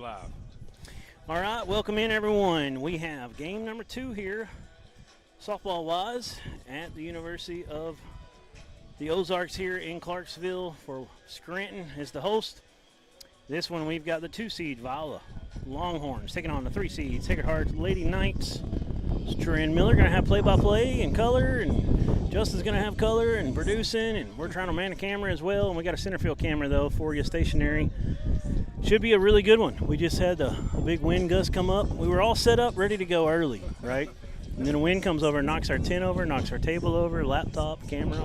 live. All right, welcome in, everyone. We have game number 2 here, softball-wise, at the University of the Ozarks here in Clarksville. For Scranton is the host. This one we've got the 2-seed Viola Longhorns taking on the 3-seed Sacred Heart Lady Knights. Trent Miller going to have play-by-play and color, and Justin's going to have color and producing, and we're trying to man a camera as well. And we got a center field camera, though, for you stationary. Should be a really good one. We just had a big wind gust come up. We were all set up, ready to go early, right? And then a wind comes over and knocks our tent over, knocks our table over, laptop, camera,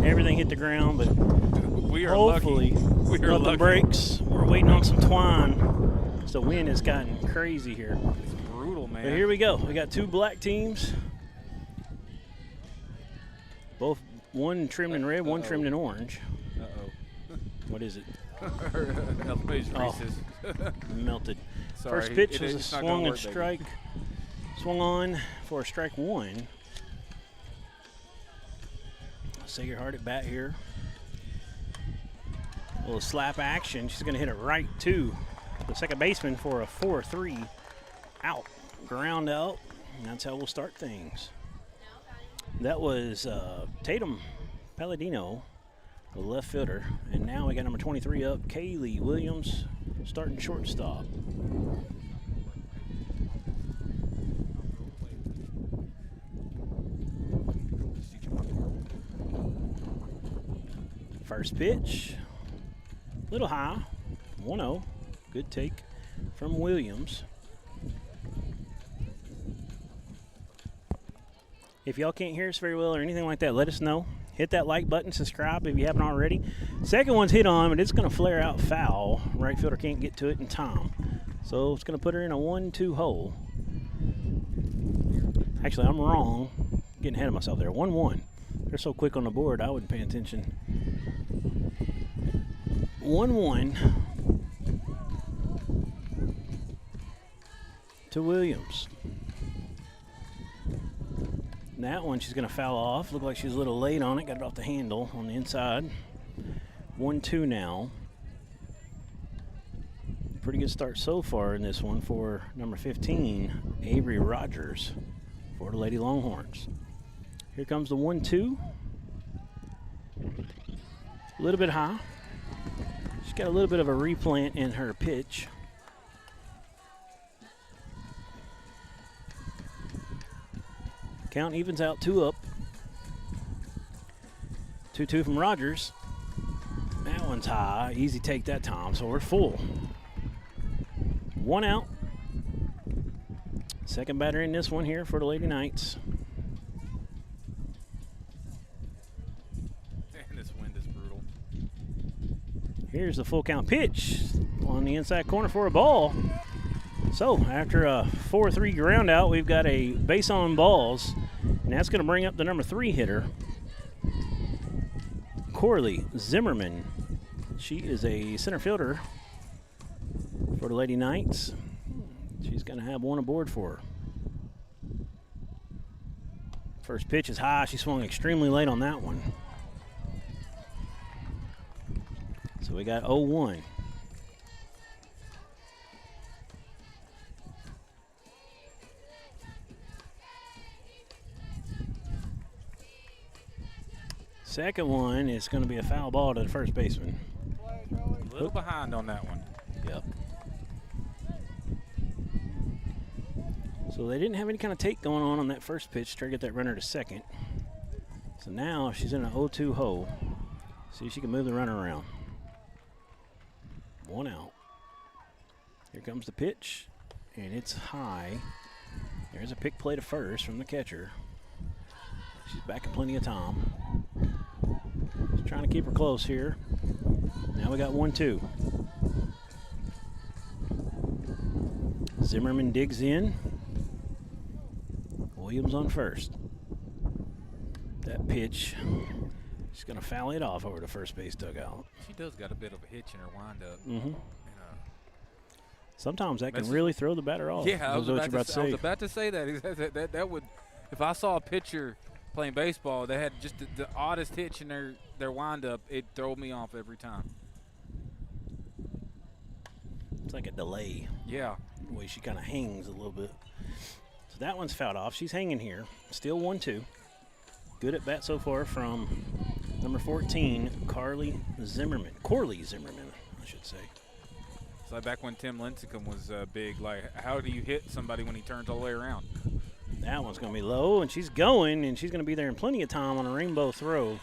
everything hit the ground. But we are hopefully lucky. Nothing breaks. We're waiting on some twine. So the wind has gotten crazy here. It's brutal, man. But here we go. We got 2 black teams. Both one trimmed in red, one trimmed in orange. What is it? Reese's. Melted. Sorry, First pitch was a swung and strike. Swung on for strike 1. Sacred Heart at bat here. A little slap action. She's going to hit it right to the second baseman for a 4-3 out. Ground out. And that's how we'll start things. That was Tatum Palladino, the left fielder. And now we got number 23 up, Kaylee Williams, starting shortstop. First pitch, little high, 1-0. Good take from Williams. If y'all can't hear us very well or anything like that, let us know. Hit that like button, subscribe if you haven't already. Second one's hit on, but it's going to flare out foul. Right fielder can't get to it in time. So it's going to put her in a 1-2 hole. Actually, I'm wrong. Getting ahead of myself there. 1-1. They're so quick on the board, I wouldn't pay attention. 1-1 to Williams. That one she's going to foul off. Looked like she was a little late on it. Got it off the handle on the inside. 1-2 now. Pretty good start so far in this one for number 15, Avery Rogers, for the Lady Longhorns. Here comes the 1-2. A little bit high. She's got a little bit of a replant in her pitch. Count evens out, 2 up. 2-2 from Rogers. That one's high. Easy take that time, so we're full. 1 out. Second batter in this one here for the Lady Knights. Man, this wind is brutal. Here's the full count pitch on the inside corner for a ball. So after a 4-3 ground out, we've got a base on balls, and that's going to bring up the number 3 hitter, Corley Zimmerman. She is a center fielder for the Lady Knights. She's going to have one aboard for her. First pitch is high. She swung extremely late on that one. So we got 0-1. Second one is going to be a foul ball to the first baseman. A little behind on that one. Yep. So they didn't have any kind of take going on that first pitch to try to get that runner to second. So now she's in an 0-2 hole. See if she can move the runner around. 1 out. Here comes the pitch, and it's high. There's a pick play to first from the catcher. She's back in plenty of time. Just trying to keep her close here. Now we got 1-2. Zimmerman digs in. Williams on first. That pitch, she's going to foul it off over the first base dugout. She does got a bit of a hitch in her windup. Mm-hmm. Sometimes that can really throw the batter off. Yeah, I was about to say that. That would, if I saw a pitcher playing baseball that had just the oddest hitch in their windup, it throw me off every time. It's like a delay. Yeah. The way she kind of hangs a little bit. So that one's fouled off. She's hanging here. Still 1-2. Good at bat so far from number 14, Corley Zimmerman, I should say. It's like back when Tim Lincecum was big. Like, how do you hit somebody when he turns all the way around? That one's going to be low, and she's going, and she's going to be there in plenty of time on a rainbow throw.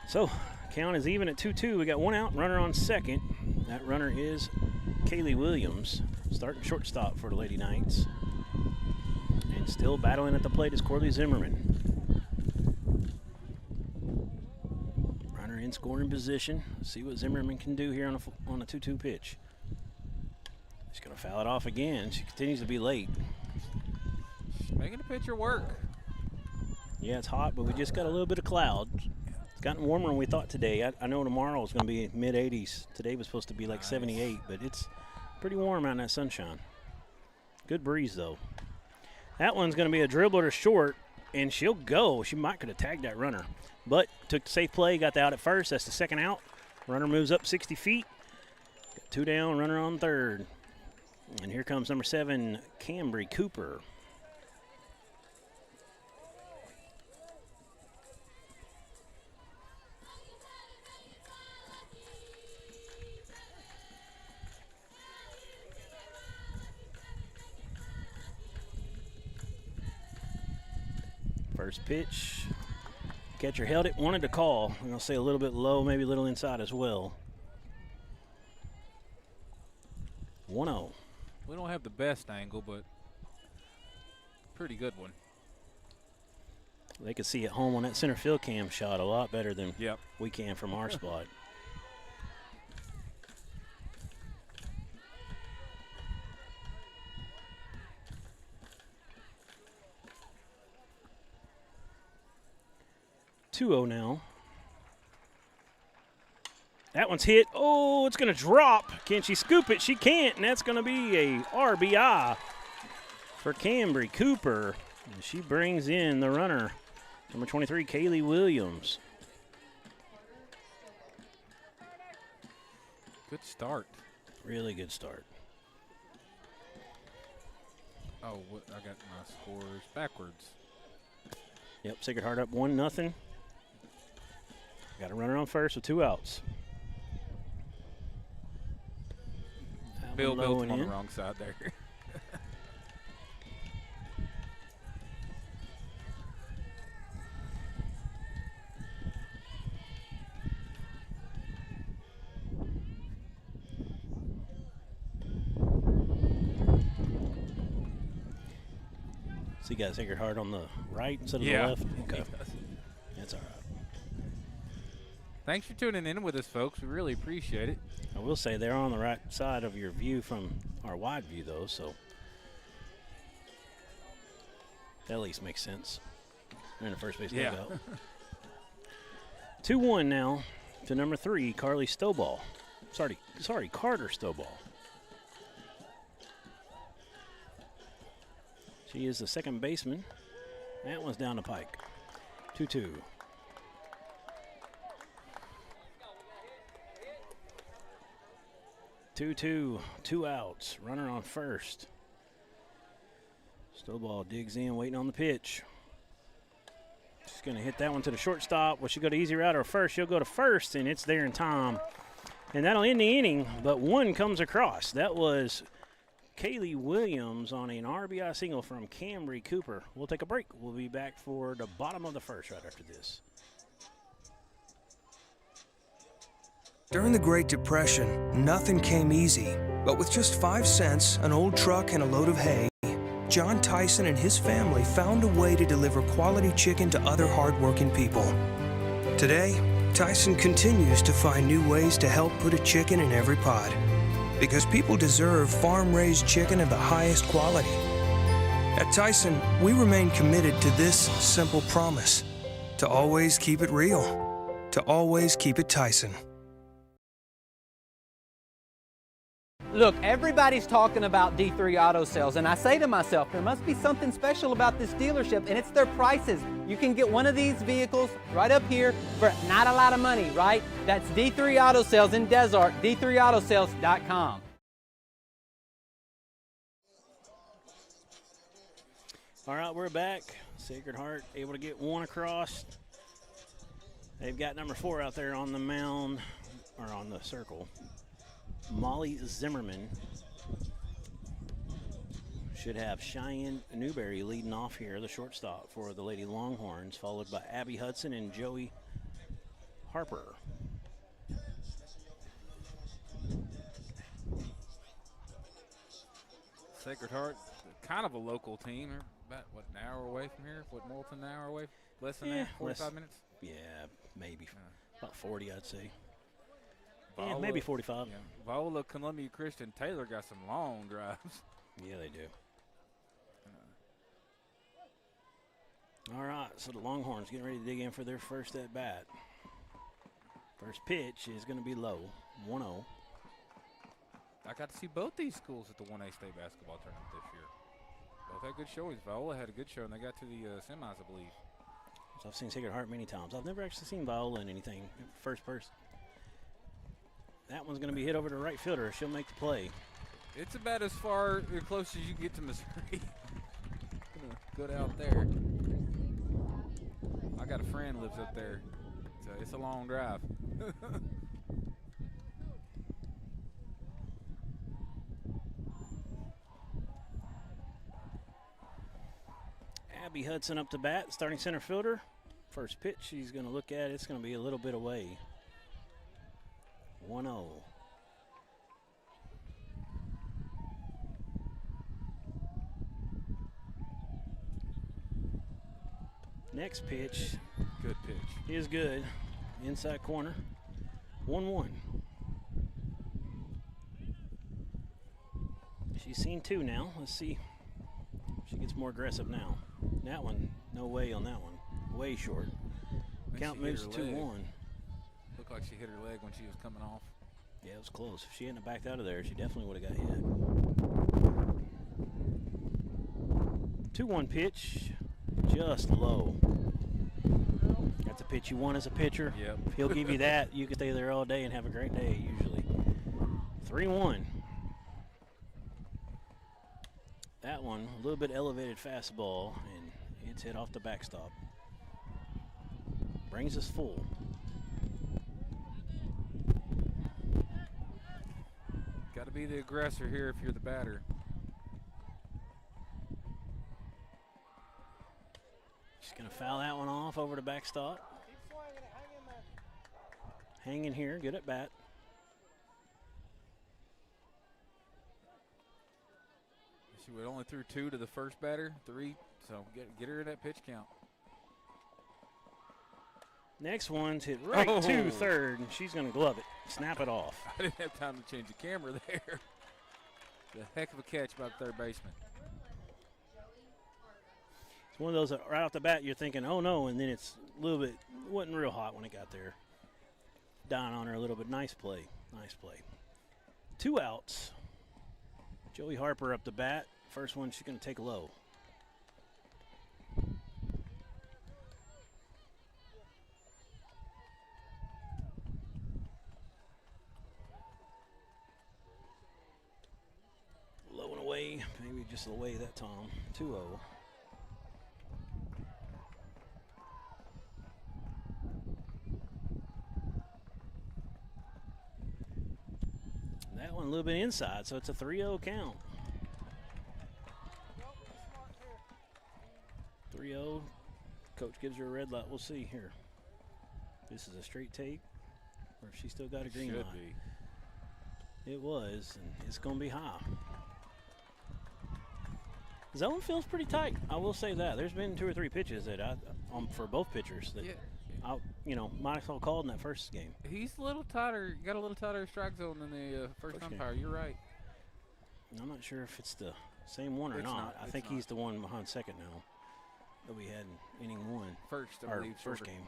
So, count is even at 2-2. We got one out, runner on second. That runner is Kaylee Williams, starting shortstop for the Lady Knights. And still battling at the plate is Corley Zimmerman. Runner in scoring position. See what Zimmerman can do here on a 2-2 pitch. She's going to foul it off again. She continues to be late. Making the pitcher work. Yeah, it's hot, but we just got a little bit of cloud. It's gotten warmer than we thought today. I know tomorrow is going to be mid-80s. Today was supposed to be like 78, but it's pretty warm out in that sunshine. Good breeze, though. That one's going to be a dribbler to short, and she'll go. She might could have tagged that runner, but took the safe play, got the out at first. That's the second out. Runner moves up 60 feet. Got two down, runner on third. And here comes number 7, Cambry Cooper. First pitch. Catcher held it, wanted to call. I'm going to say a little bit low, maybe a little inside as well. 1-0. We don't have the best angle, but pretty good one. They could see at home on that center field cam shot a lot better than Yep. we can from our spot. (2-0) now. That one's hit. Oh, it's going to drop. Can she scoop it? She can't, and that's going to be a RBI for Cambry Cooper. And she brings in the runner, number 23, Kaylee Williams. Good start. Really good start. Oh, I got my scores backwards. Yep, Sacred Heart up 1-0. Got a runner on first with 2 outs. Bill built him on the wrong side there. So you got Sacred Heart on the right instead of the left? Okay. That's all right. Thanks for tuning in with us, folks. We really appreciate it. I will say they're on the right side of your view from our wide view, though, so that at least makes sense. They're in the first base dugout. 2-1 now to number 3, Carly Stoball. Sorry, Carter Stoball. She is the second baseman. That one's down the pike. 2-2. 2-2, 2 outs. Runner on first. Stoball digs in, waiting on the pitch. She's going to hit that one to the shortstop. Will she go to easy route or first? She'll go to first, and it's there in time. And that'll end the inning, but one comes across. That was Kaylee Williams on an RBI single from Cambry Cooper. We'll take a break. We'll be back for the bottom of the first right after this. During the Great Depression, nothing came easy. But with just 5 cents, an old truck, and a load of hay, John Tyson and his family found a way to deliver quality chicken to other hardworking people. Today, Tyson continues to find new ways to help put a chicken in every pot. Because people deserve farm-raised chicken of the highest quality. At Tyson, we remain committed to this simple promise: to always keep it real, to always keep it Tyson. Look, everybody's talking about D3 Auto Sales, and I say to myself, there must be something special about this dealership, and it's their prices. You can get one of these vehicles right up here for not a lot of money, right? That's D3 Auto Sales in Des Arc, d3autosales.com. All right, we're back. Sacred Heart able to get one across. They've got number 4 out there on the mound, or on the circle. Molly Zimmerman. Should have Cheyenne Newberry leading off here, the shortstop for the Lady Longhorns, followed by Abby Hudson and Joey Harper. Sacred Heart, kind of a local team. They're about, what, an hour away from here? What, Moulton, an hour away? Less than that? 45 minutes? Yeah, maybe. About 40, I'd say. Viola, yeah, maybe 45. Yeah. Viola, Columbia Christian, Taylor got some long drives. Yeah, they do. All right, so the Longhorns getting ready to dig in for their first at bat. First pitch is going to be low, 1-0. I got to see both these schools at the 1A state basketball tournament this year. Both had good showings. Viola had a good show, and they got to the semis, I believe. So I've seen Sacred Heart many times. I've never actually seen Viola in anything first person. That one's going to be hit over to right fielder. She'll make the play. It's about as far close as you get to Missouri. Good out there. I got a friend lives up there, so it's a long drive. Abby Hudson up to bat, starting center fielder. First pitch she's going to look at, it's going to be a little bit away. 1-0. Next pitch. Good pitch. Is good. Inside corner. 1-1. She's seen 2 now. Let's see if she gets more aggressive now. That one, no way on that one. Way short. Count moves to 2-1. Looked like she hit her leg when she was coming off. Yeah, it was close. If she hadn't backed out of there, she definitely would have got hit. 2-1 pitch. Just low. That's a pitch you want as a pitcher. Yep. If he'll give you that, you can stay there all day and have a great day usually. 3-1. That one, a little bit elevated fastball, and it's hit off the backstop. Brings us full. Got to be the aggressor here if you're the batter. She's going to foul that one off over the backstop. Hang in here, good at bat. She would only threw 2 to the first batter, 3, so get her in that pitch count. Next one's hit right to third, and she's going to glove it, snap it off. I didn't have time to change the camera there. The heck of a catch by the third baseman. It's one of those that right off the bat you're thinking, oh no, and then it's a little bit, wasn't real hot when it got there. Down on her a little bit. Nice play. Nice play. 2 outs. Joey Harper up the bat. First one she's going to take low. Low and away. Maybe just away that time. 2-0. That one a little bit inside, so it's a 3-0 count. 3-0. Coach gives her a red light. We'll see here. This is a straight take, or if she still got a green light. Should be. It was, and it's going to be high. Zone feels pretty tight. I will say that. There's been 2 or 3 pitches that for both pitchers that might as well called in that first game. He's a little tighter, got a little tighter strike zone than the first umpire. You're right. I'm not sure if it's the same one or not. I think he's the one behind second now that we had in inning 1. First, I believe. First game.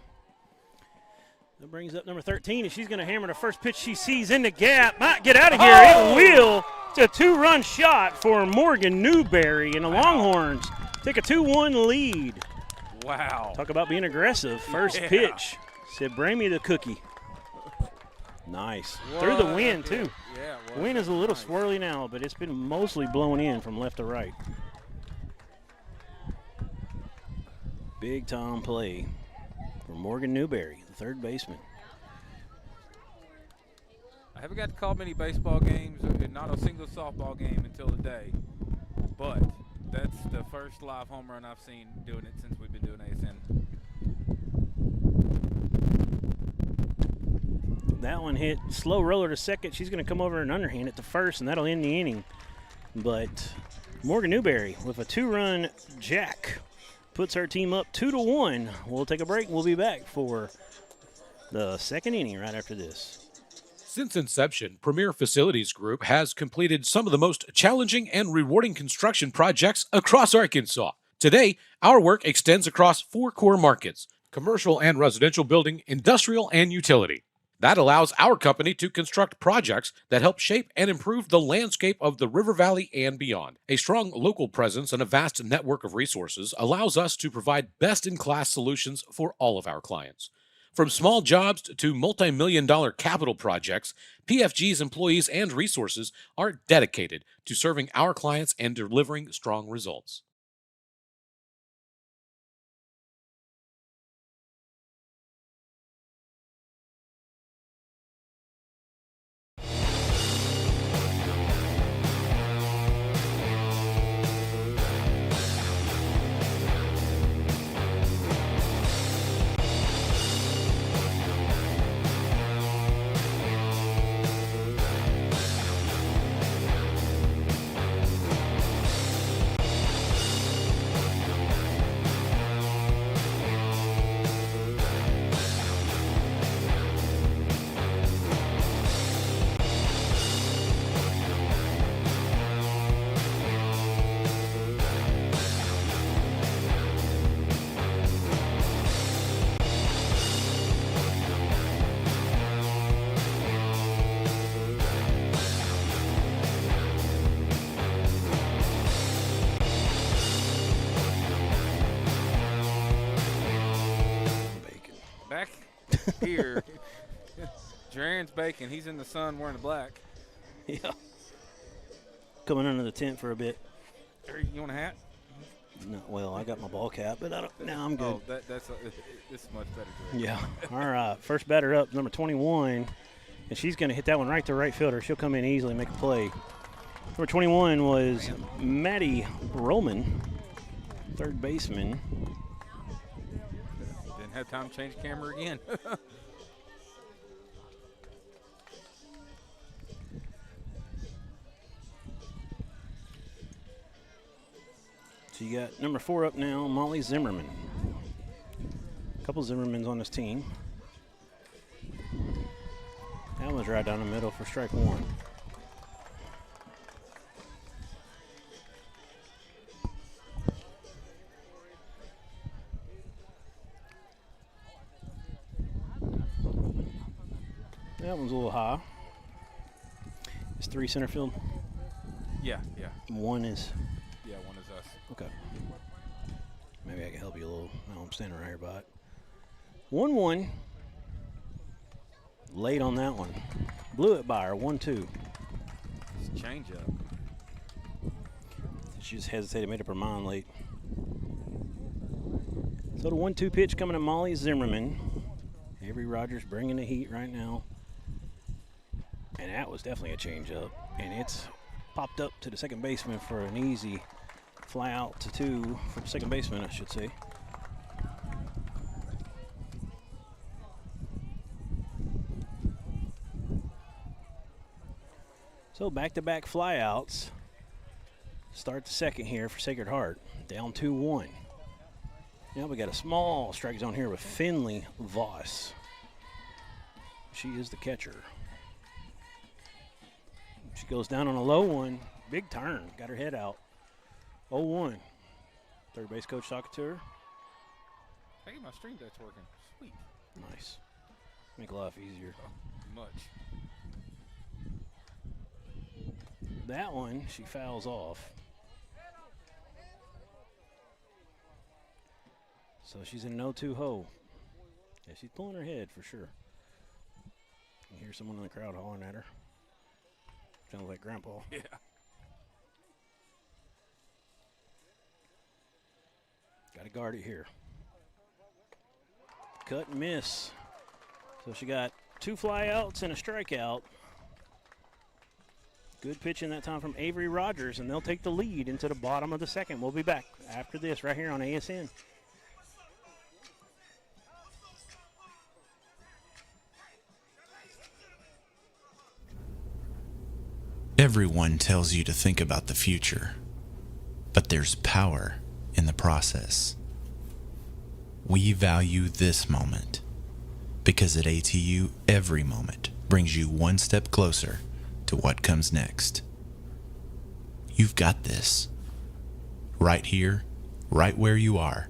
That brings up number 13, and she's going to hammer the first pitch she sees in the gap. Might get out of here. It will. a two-run shot for Morgan Newberry, and the Longhorns take a 2-1 lead. Wow. Talk about being aggressive. First pitch said, bring me the cookie. Nice. Through the wind, too. Yeah, The wind is a little swirly now, but it's been mostly blowing in from left to right. Big time play for Morgan Newberry, the third baseman. I haven't got to call many baseball games, not a single softball game until today. But that's the first live home run I've seen doing it since we've been doing ASN. That one hit slow roller to second. She's going to come over and underhand it to first, and that'll end the inning. But Morgan Newberry with a 2-run jack puts her team up 2-1. We'll take a break. We'll be back for the second inning right after this. Since inception, Premier Facilities Group has completed some of the most challenging and rewarding construction projects across Arkansas. Today, our work extends across 4 core markets: commercial and residential building, industrial, and utility. That allows our company to construct projects that help shape and improve the landscape of the River Valley and beyond. A strong local presence and a vast network of resources allows us to provide best-in-class solutions for all of our clients. From small jobs to multi-million-dollar capital projects, PFG's employees and resources are dedicated to serving our clients and delivering strong results. Back here, Jaren's baking. He's in the sun wearing the black. Yeah. Coming under the tent for a bit. You want a hat? No, well, I got my ball cap, but I don't. No, I'm good. Oh, this is much better. Jaren. Yeah. All right. First batter up, number 21, and she's going to hit that one right to right fielder. She'll come in easily and make a play. Number 21 was Maddie Roman, third baseman. Didn't have time to change camera again. So you got number 4 up now, Molly Zimmerman. A couple Zimmermans on this team. That one's right down the middle for strike 1. That one's a little high. It's 3 center field. Yeah. 1 is. Yeah, one is us. Okay. Maybe I can help you a little. No, I'm standing right here by it. 1-1. Late on that one. Blew it by her. 1-2. It's a change up. She just hesitated, made up her mind late. So the 1-2 pitch coming to Molly Zimmerman. Avery Rogers bringing the heat right now. And that was definitely a change up. And it's popped up to the second baseman for an easy fly out to 2 for the second baseman, I should say. So back-to-back flyouts. Start the second here for Sacred Heart. Down 2-1. Now we got a small strike zone here with Finley Voss. She is the catcher. She goes down on a low one. Big turn. Got her head out. 0-1. Third base coach talking to her. Hey, my stream deck's working. Sweet. Nice. Make life easier. Much. That one, she fouls off. So she's in no 2 hole. Yeah, she's pulling her head for sure. You hear someone in the crowd hollering at her. Sounds like Grandpa. Yeah. Got to guard it here. Cut and miss. So she got 2 flyouts and a strikeout. Good pitching that time from Avery Rogers, and they'll take the lead into the bottom of the second. We'll be back after this right here on ASN. Everyone tells you to think about the future, but there's power in the process. We value this moment because at ATU, every moment brings you one step closer to what comes next. You've got this. Right here, right where you are.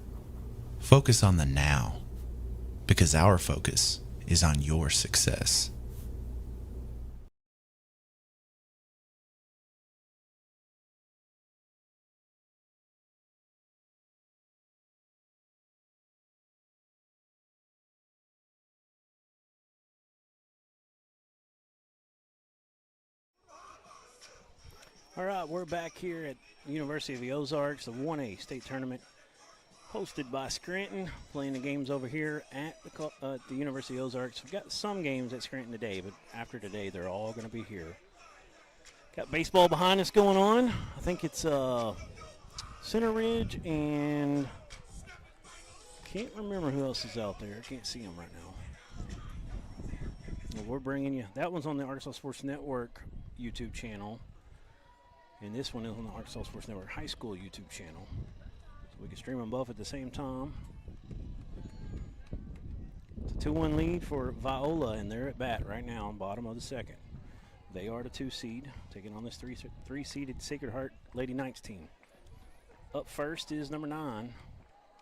Focus on the now, because our focus is on your success. All right, we're back here at University of the Ozarks, the 1A state tournament hosted by Scranton, playing the games over here at the University of Ozarks. We've got some games at Scranton today, but after today, they're all going to be here. Got baseball behind us going on. I think it's Center Ridge and can't remember who else is out there. I can't see them right now. Well, we're bringing you, that one's on the Arkansas Sports Network YouTube channel. And this one is on the Arkansas Sports Network High School YouTube channel. So we can stream them both at the same time. It's a 2-1 lead for Viola, and they're at bat right now, bottom of the second. They are the 2 seed, taking on this 3-seeded Sacred Heart Lady Knights team. Up first is number 9,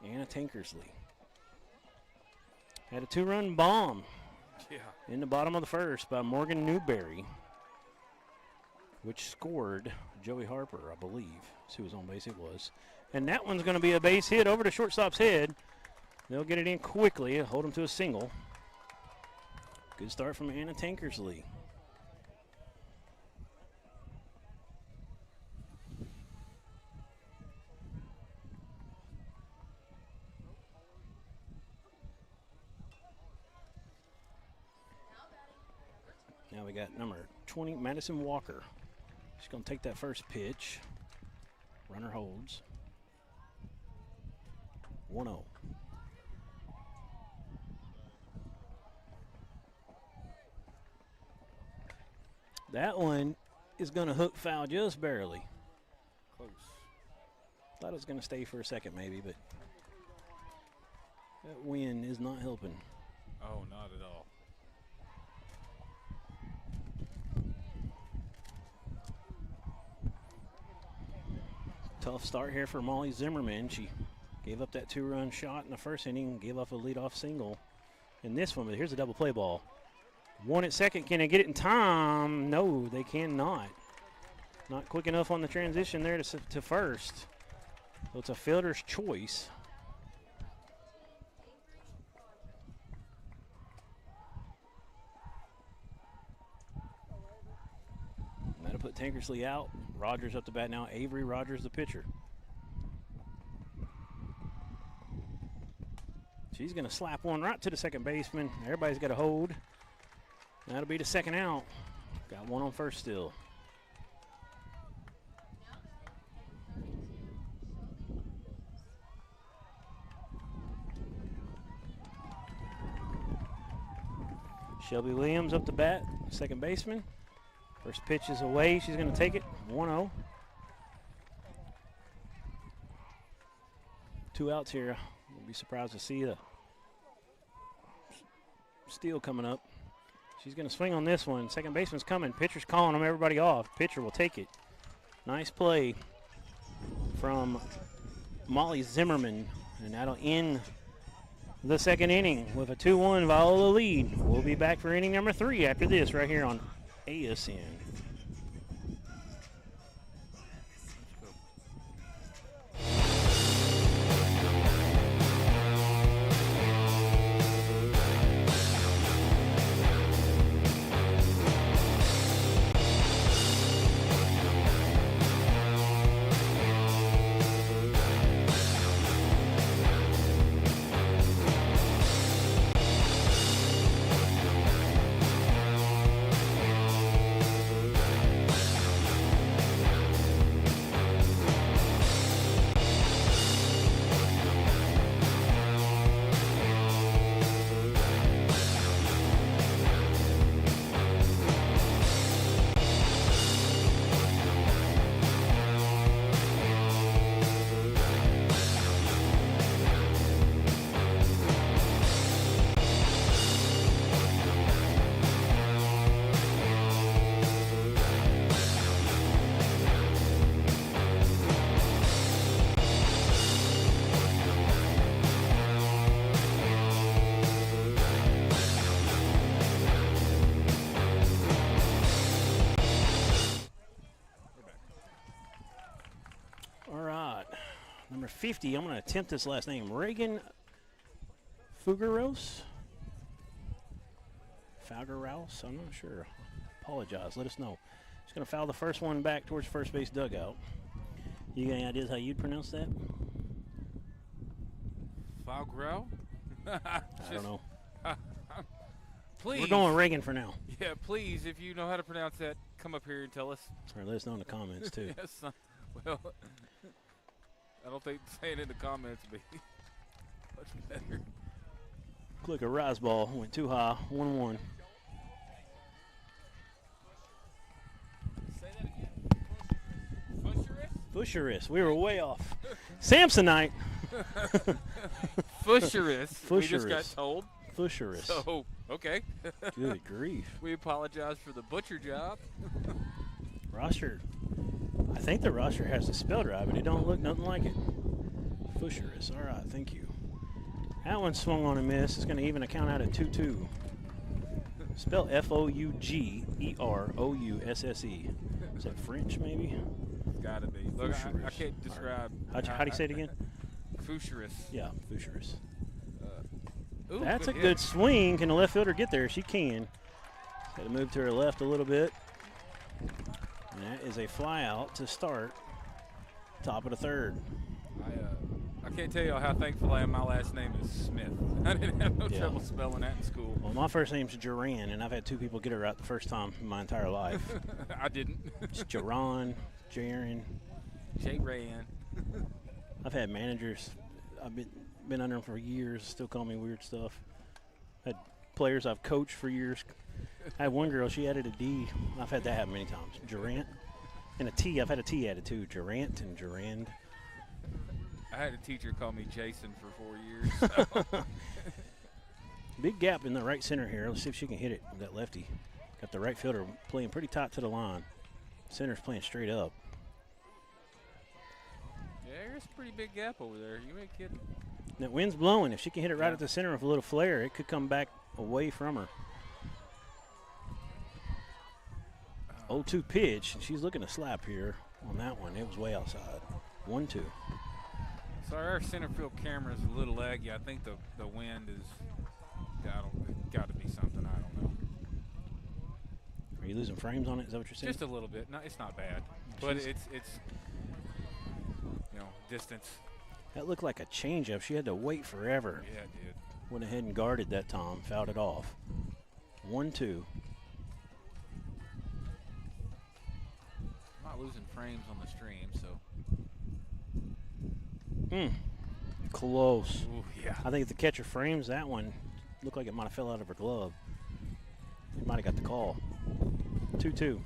Anna Tankersley. Had a 2-run bomb in the bottom of the first by Morgan Newberry, which scored Joey Harper, I believe. See who was on base, it was. And that one's going to be a base hit over the shortstop's head. They'll get it in quickly, hold them to a single. Good start from Anna Tankersley. Now we got number 20, Madison Walker. She's going to take that first pitch. Runner holds. 1-0. That one is going to hook foul just barely. Close. Thought it was going to stay for a second maybe, but that wind is not helping. Oh, not at all. Tough start here for Molly Zimmerman. She gave up that 2-run shot in the first inning, gave up a leadoff single in this one, but here's a double play ball. 1 at second, can they get it in time? No, they cannot. Not quick enough on the transition there to first. So it's a fielder's choice. That'll put Tankersley out. Rogers up to bat now. Avery Rogers, the pitcher. She's going to slap one right to the second baseman. Everybody's got a hold. That'll be the second out. Got one on first still. Shelby Williams up to bat, second baseman. First pitch is away. She's going to take it. 1-0. 2 outs here. Won't be surprised to see the steal coming up. She's going to swing on this one. Second baseman's coming. Pitcher's calling them everybody off. Pitcher will take it. Nice play from Molly Zimmerman. And that'll end the second inning with a 2-1 Viola lead. We'll be back for inning number 3 after this right here on ASN. Number 50, I'm going to attempt this last name. Reagan Figueroa? Figueroa? I'm not sure. Apologize. Let us know. Just going to foul the first one back towards first base dugout. You got any ideas how you'd pronounce that? Falgrell? I don't know. Please. We're going Reagan for now. Yeah, please, if you know how to pronounce that, come up here and tell us. Or let us know in the comments, too. Yes. Well, I don't think saying it in the comments would be much better. Click a rise ball. Went too high. 1-1. Say that again. Fusheris. We were way off. Samsonite. Fusheris. We just got Fusheris. told. Fusheris. So, okay. Good grief. We apologize for the butcher job. Roster. I think the roster has it spelled right, but it don't look nothing like it. Fusheris. All right, thank you. That one swung on a miss. It's going to even a count out at 2-2. Spell F-O-U-G-E-R-O-U-S-S-E. Is that French, maybe? It's got to be. Look, I can't describe. How do you say it again? Fusheris. Yeah, Fusheris. Ooh, That's a hit. good swing. Can the left fielder get there? She can. Got to move to her left a little bit. And that is a fly out to start. Top of the third. I can't tell you how thankful I am my last name is Smith. I didn't have no Yeah. trouble spelling that in school. Well, my first name's Duran, and I've had two people get it right the first time in my entire life. I didn't. It's Jaron, Jaren. J. Rayan. I've had managers. I've been under them for years. Still call me weird stuff. Had players I've coached for years. I had one girl. She added a D. I've had that happen many times. Durant and a T. I've had a T added too. Durant and Durand. I had a teacher call me Jason for 4 years. So. Big gap in the right center here. Let's see if she can hit it with that lefty. Got the right fielder playing pretty tight to the line. Center's playing straight up. Yeah, there's a pretty big gap over there. You ain't kidding. That wind's blowing. If she can hit it right Yeah. at the center with a little flare, it could come back away from her. 0-2 pitch. She's looking to slap here on that one. It was way outside. 1-2. Sorry, our center field camera is a little laggy. I think the wind is got to be something. I don't know. Are you losing frames on it? Is that what you're saying? Just a little bit. No, it's not bad, but it's distance. That looked like a changeup. She had to wait forever. Yeah, it did. Went ahead and guarded that time. Fouled it off. 1-2. I'm not losing frames on the stream, so. Close. Ooh, yeah. I think if the catcher frames that one, looked like it might have fell out of her glove. He might have got the call. 2-2.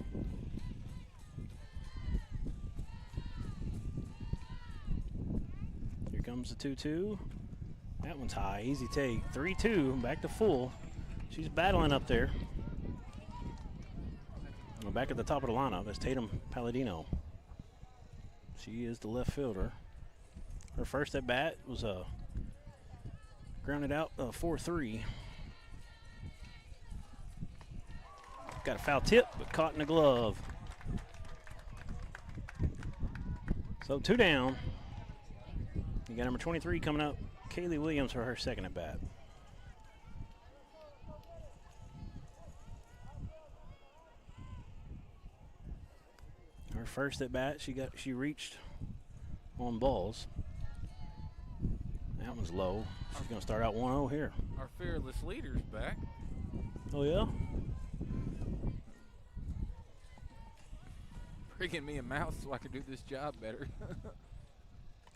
Here comes the 2-2. That one's high. Easy take. 3-2. Back to full. She's battling up there. We're back at the top of the lineup. That's Tatum Palladino. She is the left fielder. Her first at bat was grounded out 4-3. Got a foul tip, but caught in the glove. So 2 down. You got number 23 coming up, Kaylee Williams, for her second at bat. Her first at bat, she reached on balls. That one's low. She's going to start out 1-0 here. Our fearless leader's back. Oh, yeah? Bringing me a mouse so I can do this job better.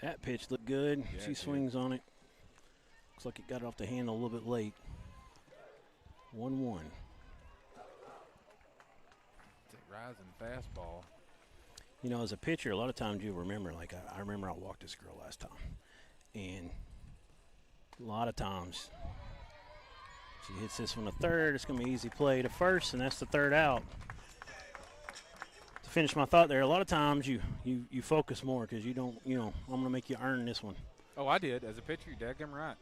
That pitch looked good. Yeah, She it swings on it. Looks like it got it off the handle a little bit late. 1-1. It's a rising fastball. You know, as a pitcher, a lot of times you remember, like I remember I walked this girl last time. And a lot of times she hits this one to third. It's going to be easy play to first, and that's the third out. To finish my thought there, a lot of times you focus more because you don't, I'm going to make you earn this one. Oh, I did. As a pitcher, you're daggum right.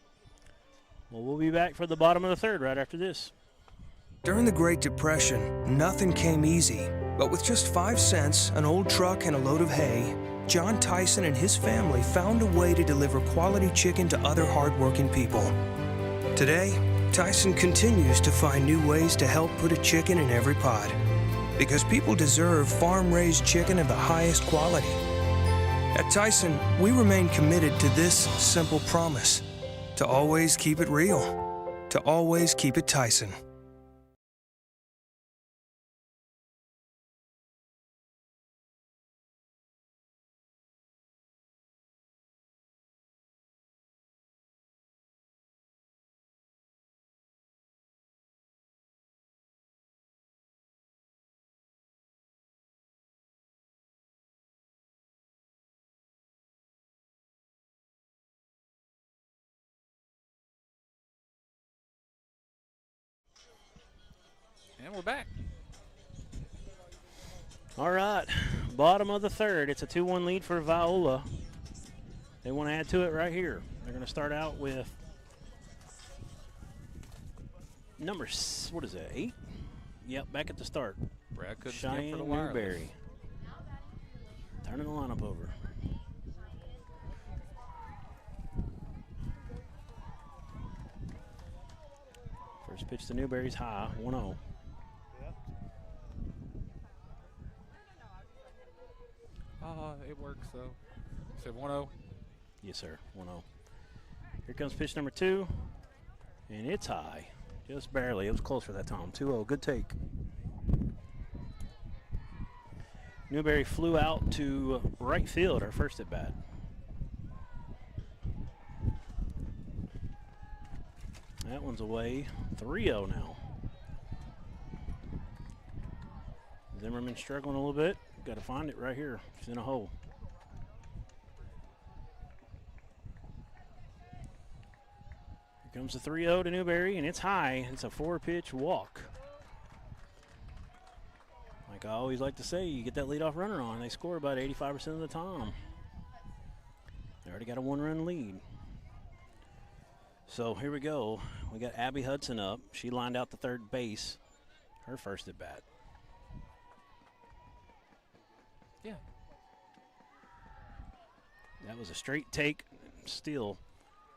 Well, we'll be back for the bottom of the third right after this. During the Great Depression, nothing came easy. But with just 5 cents, an old truck, and a load of hay, John Tyson and his family found a way to deliver quality chicken to other hardworking people. Today, Tyson continues to find new ways to help put a chicken in every pot. Because people deserve farm-raised chicken of the highest quality. At Tyson, we remain committed to this simple promise: to always keep it real, to always keep it Tyson. And we're back. All right, bottom of the third. It's a 2-1 lead for Viola. They want to add to it right here. They're going to start out with number, what is that, 8? Yep, back at the start. Brad couldn't skip Cheyenne for the wireless. Newberry. Turning the lineup over. First pitch to Newberry's high, 1-0. It works though. Said 1-0. Yes, sir, 1-0. Here comes pitch number 2, and it's high. Just barely. It was close for that time. 2-0, good take. Newberry flew out to right field, our first at bat. That one's away. 3-0 now. Zimmerman struggling a little bit. Got to find it right here. She's in a hole. Here comes the 3-0 to Newberry, and it's high. It's a 4-pitch walk. Like I always like to say, you get that leadoff runner on, they score about 85% of the time. They already got a 1-run lead. So here we go. We got Abby Hudson up. She lined out to third base. Her first at bat. Yeah. That was a straight take. Still,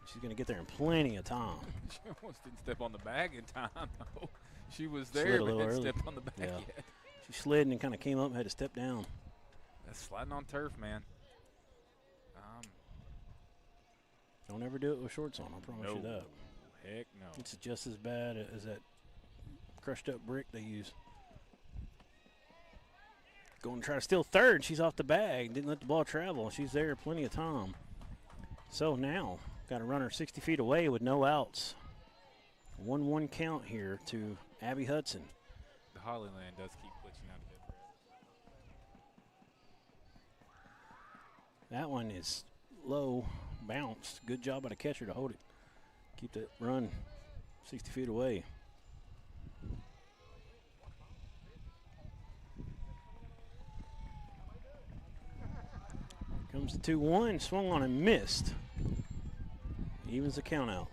she's going to get there in plenty of time. She almost didn't step on the bag in time, though. She was Slid there, a but little didn't early. step on the bag Yeah. yet. She slid and kind of came up and had to step down. That's sliding on turf, man. Don't ever do it with shorts on, I promise you that. Heck no. It's just as bad as that crushed up brick they use. Going to try to steal third. She's off the bag. Didn't let the ball travel. She's there plenty of time. So now, got a runner 60 feet away with no outs. 1-1 count here to Abby Hudson. The Hollyland does keep glitching out a bit. That one is low, bounced. Good job by the catcher to hold it. Keep that run 60 feet away. Comes the 2-1, swung on and missed. Evens the count out.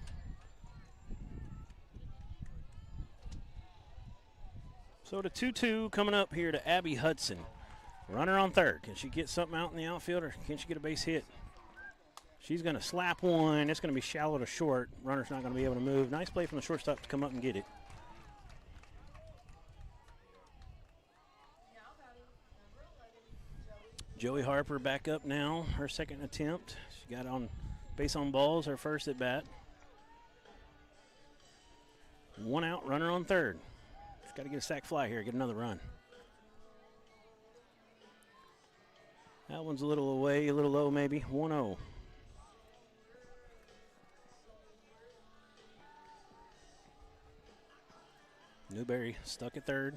So the 2-2 coming up here to Abby Hudson. Runner on third. Can she get something out in the outfield, or can she get a base hit? She's going to slap one. It's going to be shallow to short. Runner's not going to be able to move. Nice play from the shortstop to come up and get it. Joey Harper back up now. Her second attempt. She got on base on balls, her first at bat. 1 out, runner on third. She's got to get a sac fly here, get another run. That one's a little away, a little low maybe. 1-0. Newberry stuck at third.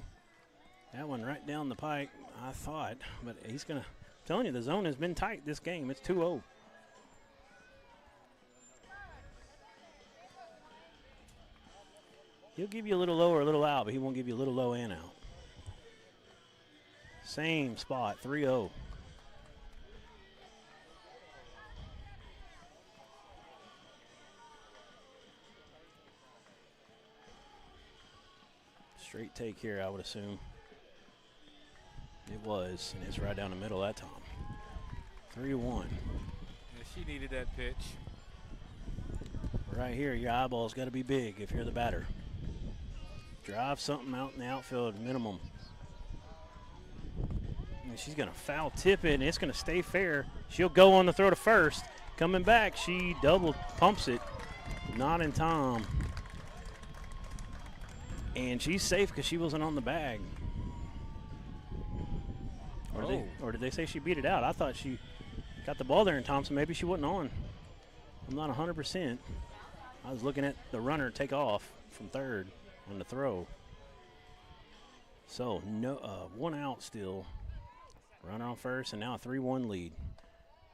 That one right down the pike, I thought, but he's going to, I'm telling you, the zone has been tight this game. It's 2-0. He'll give you a little low or a little out, but he won't give you a little low and out. Same spot, 3-0. Straight take here, I would assume. It was, and it's right down the middle that time. 3-1. Yeah, she needed that pitch. Right here, your eyeball's got to be big if you're the batter. Drive something out in the outfield minimum. And she's going to foul tip it, and it's going to stay fair. She'll go on the throw to first. Coming back, she double pumps it. Not in time. And she's safe because she wasn't on the bag. Or did they say she beat it out? I thought she got the ball there in time, so maybe she wasn't on. I'm not 100%. I was looking at the runner take off from third on the throw. So no, 1 out still. Runner on first, and now a 3-1 lead.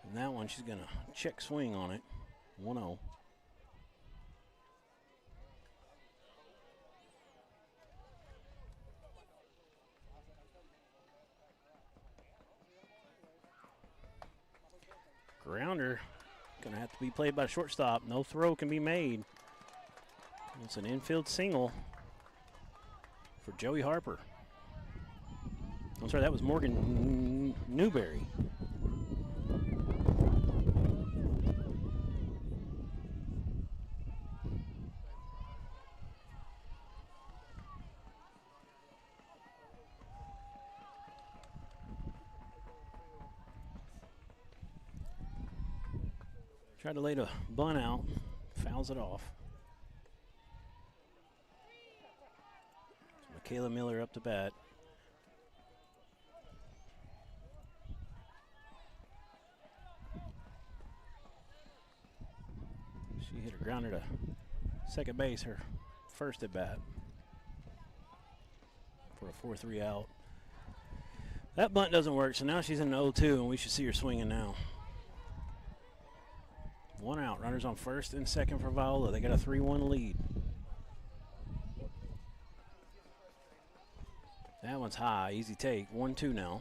And that one, she's going to check swing on it. 1-0. Grounder going to have to be played by shortstop. No throw can be made. It's an infield single for Joey Harper. I'm sorry, that was Morgan Newberry. Tried to lay the bunt out, fouls it off. So Michaela Miller up to bat. She hit a grounder to second base, her first at bat for a 4-3 out. That bunt doesn't work, so now she's in the 0-2, and we should see her swinging now. 1 out. Runners on first and second for Viola. They got a 3-1 lead. That one's high. Easy take. 1-2 now.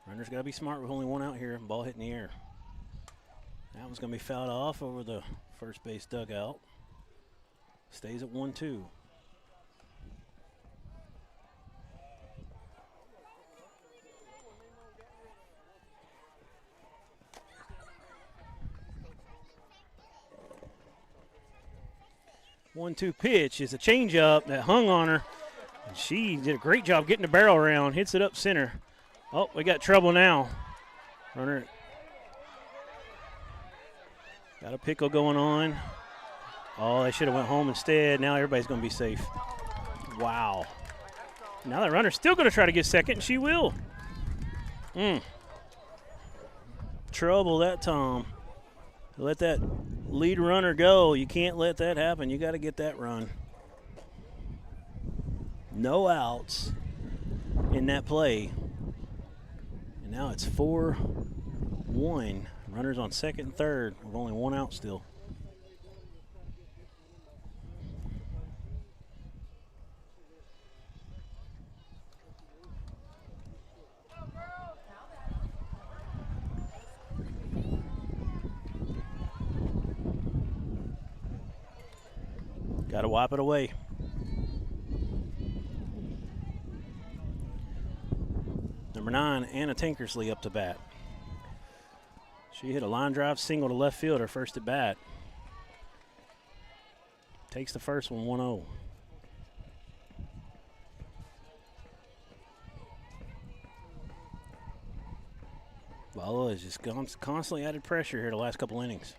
Runners got to be smart with only 1 out here. Ball hit in the air. That one's going to be fouled off over the first base dugout. Stays at 1-2. 1-2 pitch is a changeup that hung on her. And she did a great job getting the barrel around. Hits it up center. Oh, we got trouble now. Runner got a pickle going on. Oh, they should have went home instead. Now everybody's going to be safe. Wow. Now that runner's still going to try to get second, and she will. Trouble that time. Let that lead runner go. You can't let that happen. You got to get that run. No outs in that play. And now it's 4-1. Runners on second and third with only 1 out still. Got to wipe it away. Number 9, Anna Tankersley up to bat. She hit a line drive single to left field her first at bat. Takes the first one 1-0. Viola has just constantly added pressure here the last couple innings.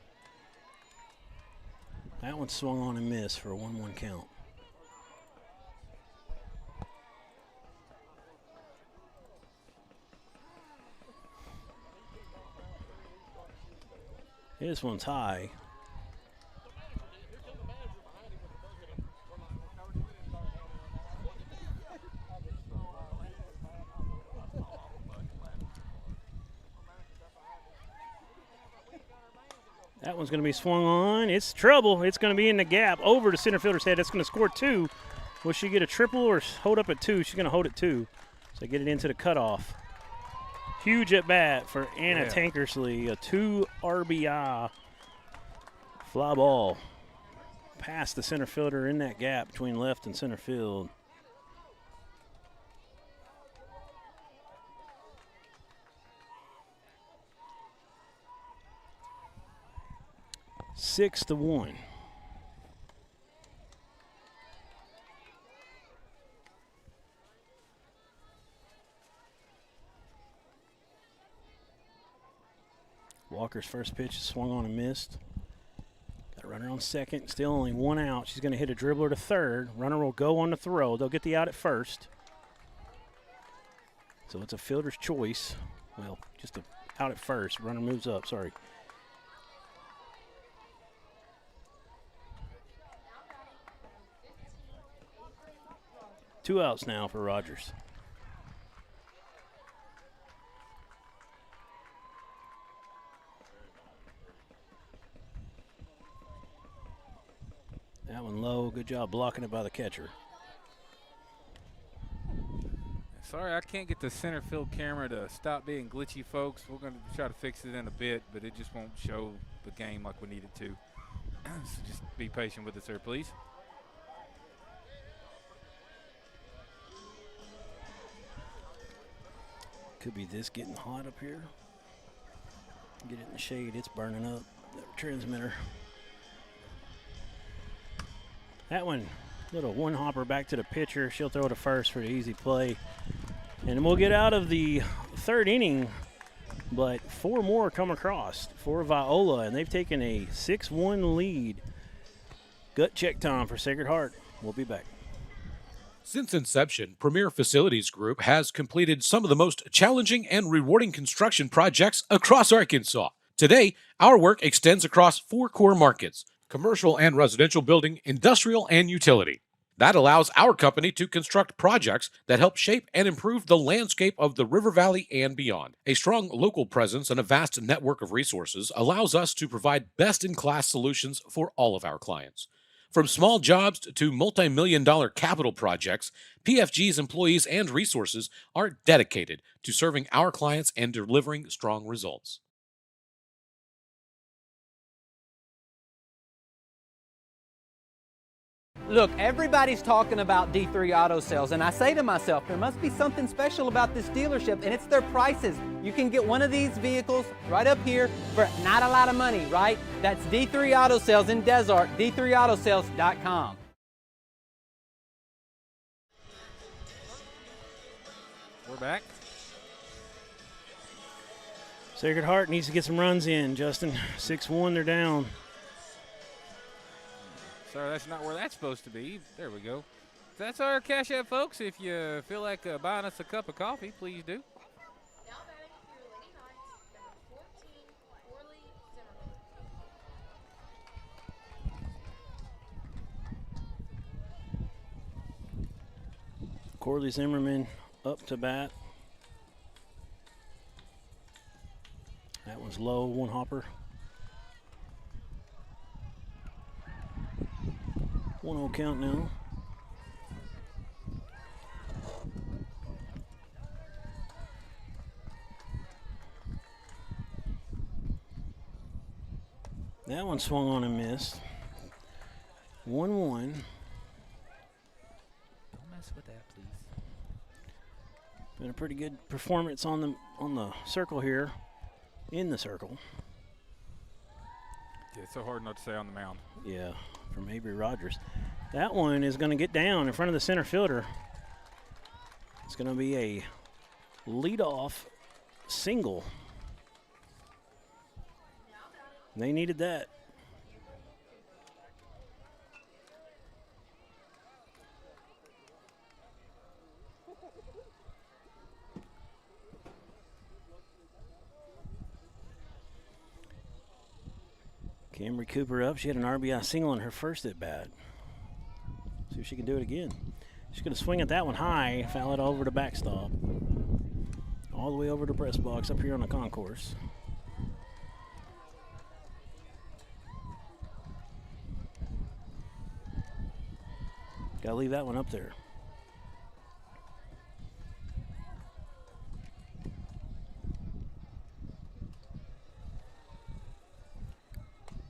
That one swung on and missed for a 1-1 count. This one's high. That one's going to be swung on. It's trouble. It's going to be in the gap over the center fielder's head. That's going to score 2. Will she get a triple or hold up at 2? She's going to hold at 2. So get it into the cutoff. Huge at bat for Anna Tankersley. A 2 RBI fly ball. past the center fielder in that gap between left and center field. Six to 1. Walker's first pitch is swung on and missed. Got a runner on second, still only one out. She's going to hit a dribbler to third. Runner will go on the throw. They'll get the out at first. So it's a fielder's choice. Well, just a out at first. Runner moves up, sorry. Two outs now for Rogers. That one low. Good job blocking it by the catcher. Sorry, I can't get the center field camera to stop being glitchy, folks. We're going to try to fix it in a bit, but it just won't show the game like we need it to. So just be patient with us, sir, please. Could be this getting hot up here. Get it in the shade. It's burning up. That transmitter. That one, little one hopper back to the pitcher. She'll throw to first for the easy play. And we'll get out of the third inning, but four more come across for Viola, and they've taken a 6-1 lead. Gut check time for Sacred Heart. We'll be back. Since inception, Premier Facilities Group has completed some of the most challenging and rewarding construction projects across Arkansas. Today, our work extends across 4 core markets: commercial and residential building, industrial, and utility. That allows our company to construct projects that help shape and improve the landscape of the River Valley and beyond. A strong local presence and a vast network of resources allows us to provide best-in-class solutions for all of our clients. From small jobs to multi-million-dollar capital projects, PFG's employees and resources are dedicated to serving our clients and delivering strong results. Look, everybody's talking about D3 Auto Sales, and I say to myself, there must be something special about this dealership, and it's their prices. You can get one of these vehicles right up here for not a lot of money, right? That's D3 Auto Sales in Desart, d3autosales.com. We're back. Sacred Heart needs to get some runs in, Justin. 6-1, they're down. Sorry, that's not where that's supposed to be. There we go. That's our Cash App, folks. If you feel like buying us a cup of coffee, please do. Now batting through Lady Knights, number 14, Orly Zimmerman. Corley Zimmerman up to bat. That one's low, one hopper. 1-0 count now. That one swung on and missed. 1-1. Don't mess with that, please. Been a pretty good performance on the circle here. In the circle. Yeah, it's so hard not to say on the mound. Yeah, from Avery Rogers. That one is going to get down in front of the center fielder. It's going to be a leadoff single. They needed that. Camry Cooper up. She had an RBI single in her first at bat. See if she can do it again. She's going to swing at that one high, foul it over the backstop. All the way over to press box up here on the concourse. Got to leave that one up there.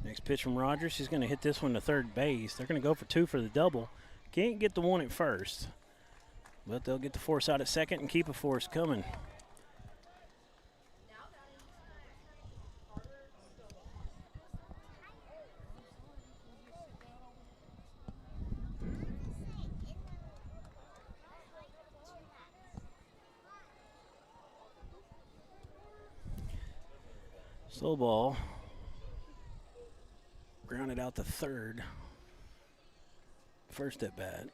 Next pitch from Rogers. She's going to hit this one to third base. They're going to go for 2 for the double. Can't get the one at first, but they'll get the force out at second and keep a force coming. Slow ball. Grounded out to third. First at bat.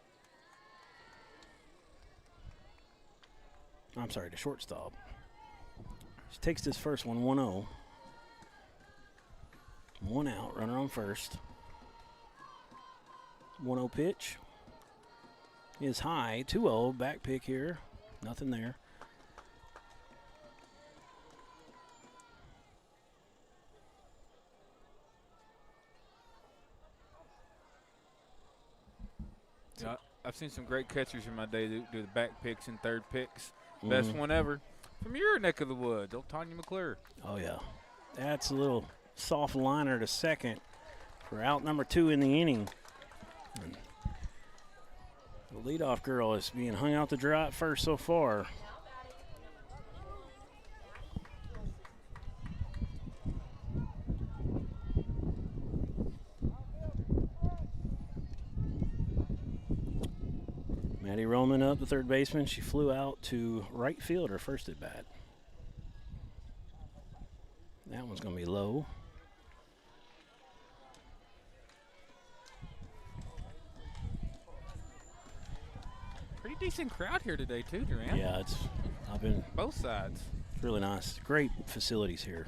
I'm sorry, to shortstop. She takes this first one 1-0. 1 out, runner on first. 1-0 pitch is high. 2-0, back pick here. Nothing there. Yeah, I've seen some great catchers in my day do the back picks and third picks. Best one ever from your neck of the woods, old Tanya McClure. Oh, yeah. That's a little soft liner to second for out number 2 in the inning. And the leadoff girl is being hung out to dry at first so far. Maddie Roman up, the third baseman. She flew out to right field her first at bat. That one's going to be low. Pretty decent crowd here today too, Durant. Yeah, I've been Both sides. really nice. Great facilities here.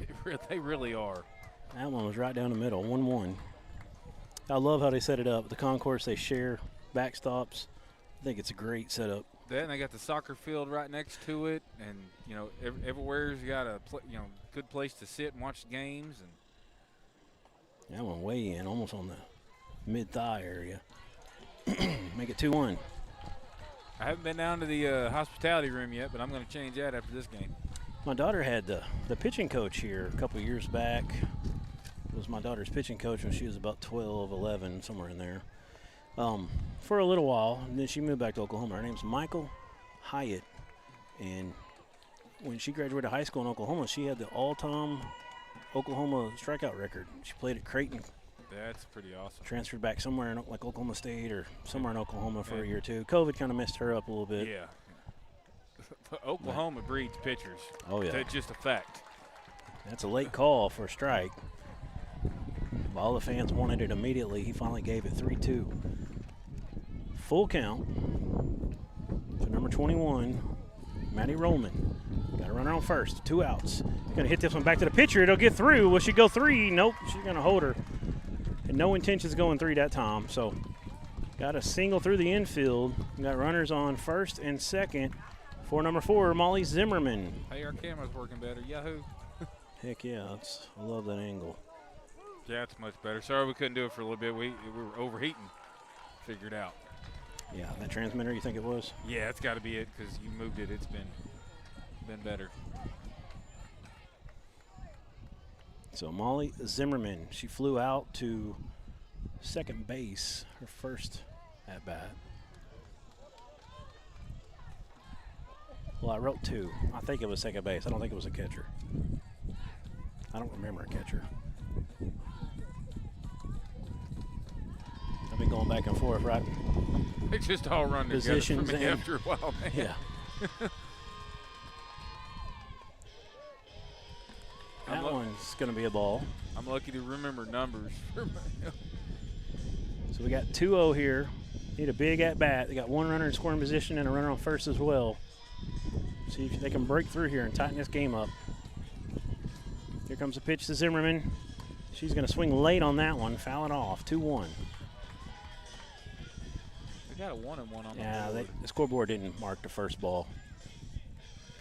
They really are. That one was right down the middle, 1-1. I love how they set it up. The concourse they share, backstops. I think it's a great setup. That, and they got the soccer field right next to it, and you know everywhere's got a good place to sit and watch the games. And That one way in, almost on the mid-thigh area. Make it 2-1. I haven't been down to the hospitality room yet, but I'm going to change that after this game. My daughter had the pitching coach here a couple of years back. It was my daughter's pitching coach when she was about 12, 11, somewhere in there. For a little while, and then she moved back to Oklahoma. Her name's Michael Hyatt, and when she graduated high school in Oklahoma, she had the all-time Oklahoma strikeout record. She played at Creighton. That's pretty awesome. Transferred back somewhere in like Oklahoma State or somewhere in Oklahoma for a year or two. COVID kind of messed her up a little bit. Yeah. Oklahoma breeds pitchers. Oh, yeah. That's just a fact. That's a late call for a strike. All the fans wanted it immediately. He finally gave it 3-2. Full count for number 21, Maddie Rollman. Got a runner on first, 2 outs. Gonna hit this one back to the pitcher. It'll get through. Will she go 3? Nope, she's gonna hold her. And no intentions going 3 that time. So got a single through the infield. Got runners on first and second for number 4, Molly Zimmerman. Hey, our camera's working better. Yahoo. Heck yeah, I love that angle. Yeah, it's much better. Sorry we couldn't do it for a little bit. We were overheating. Figured out. Yeah, that transmitter, you think it was? Yeah, it's got to be it because you moved it. It's been better. So Molly Zimmerman, she flew out to second base, her first at bat. Well, I wrote 2. I think it was second base. I don't think it was a catcher. I don't remember a catcher. I've been going back and forth, right? They just all run together for Positions me and- after a while, man. Yeah. That one's going to be a ball. I'm lucky to remember numbers. So we got 2-0 here. Need a big at bat. They got 1 runner in scoring position and a runner on first as well. See if they can break through here and tighten this game up. Here comes the pitch to Zimmerman. She's going to swing late on that one, foul it off. 2-1. They got a 1-1 on the Yeah, board. the scoreboard didn't mark the first ball.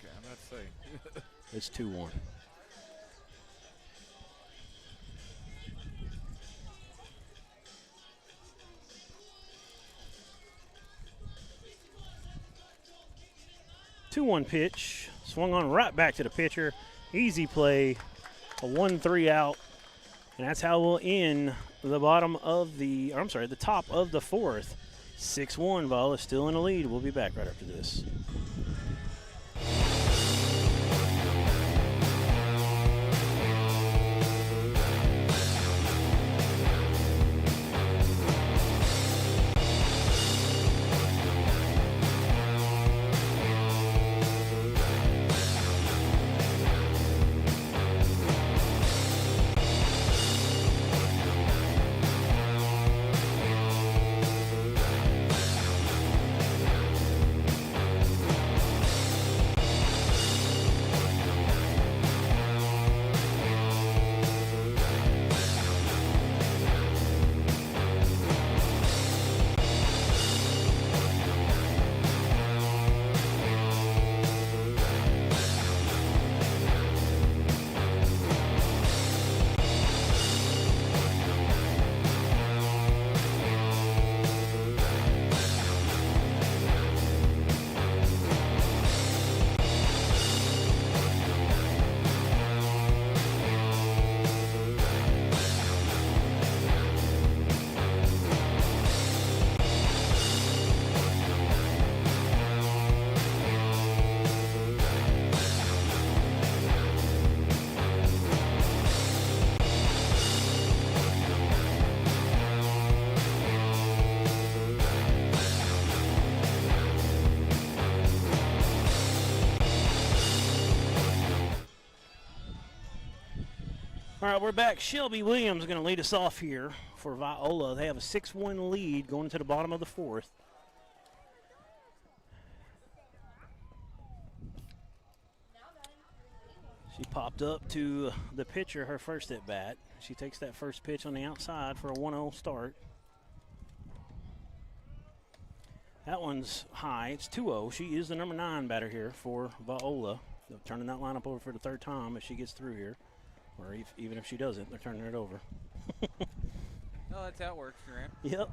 Okay, I'm about to say. It's 2-1. Two-one pitch, swung on right back to the pitcher. Easy play, a 1-3 out, And that's how we'll end the the top of the fourth. 6-1, Viola still in the lead. We'll be back right after this. All right, we're back. Shelby Williams is going to lead us off here for Viola. They have a 6-1 lead going into the bottom of the fourth. She popped up to the pitcher her first at bat. She takes that first pitch on the outside for a 1-0 start. That one's high. It's 2-0. She is the number 9 batter here for Viola. They're turning that lineup over for the third time if she gets through here. Or even if she doesn't, they're turning it over. No, that's how it works, Grant. Yep.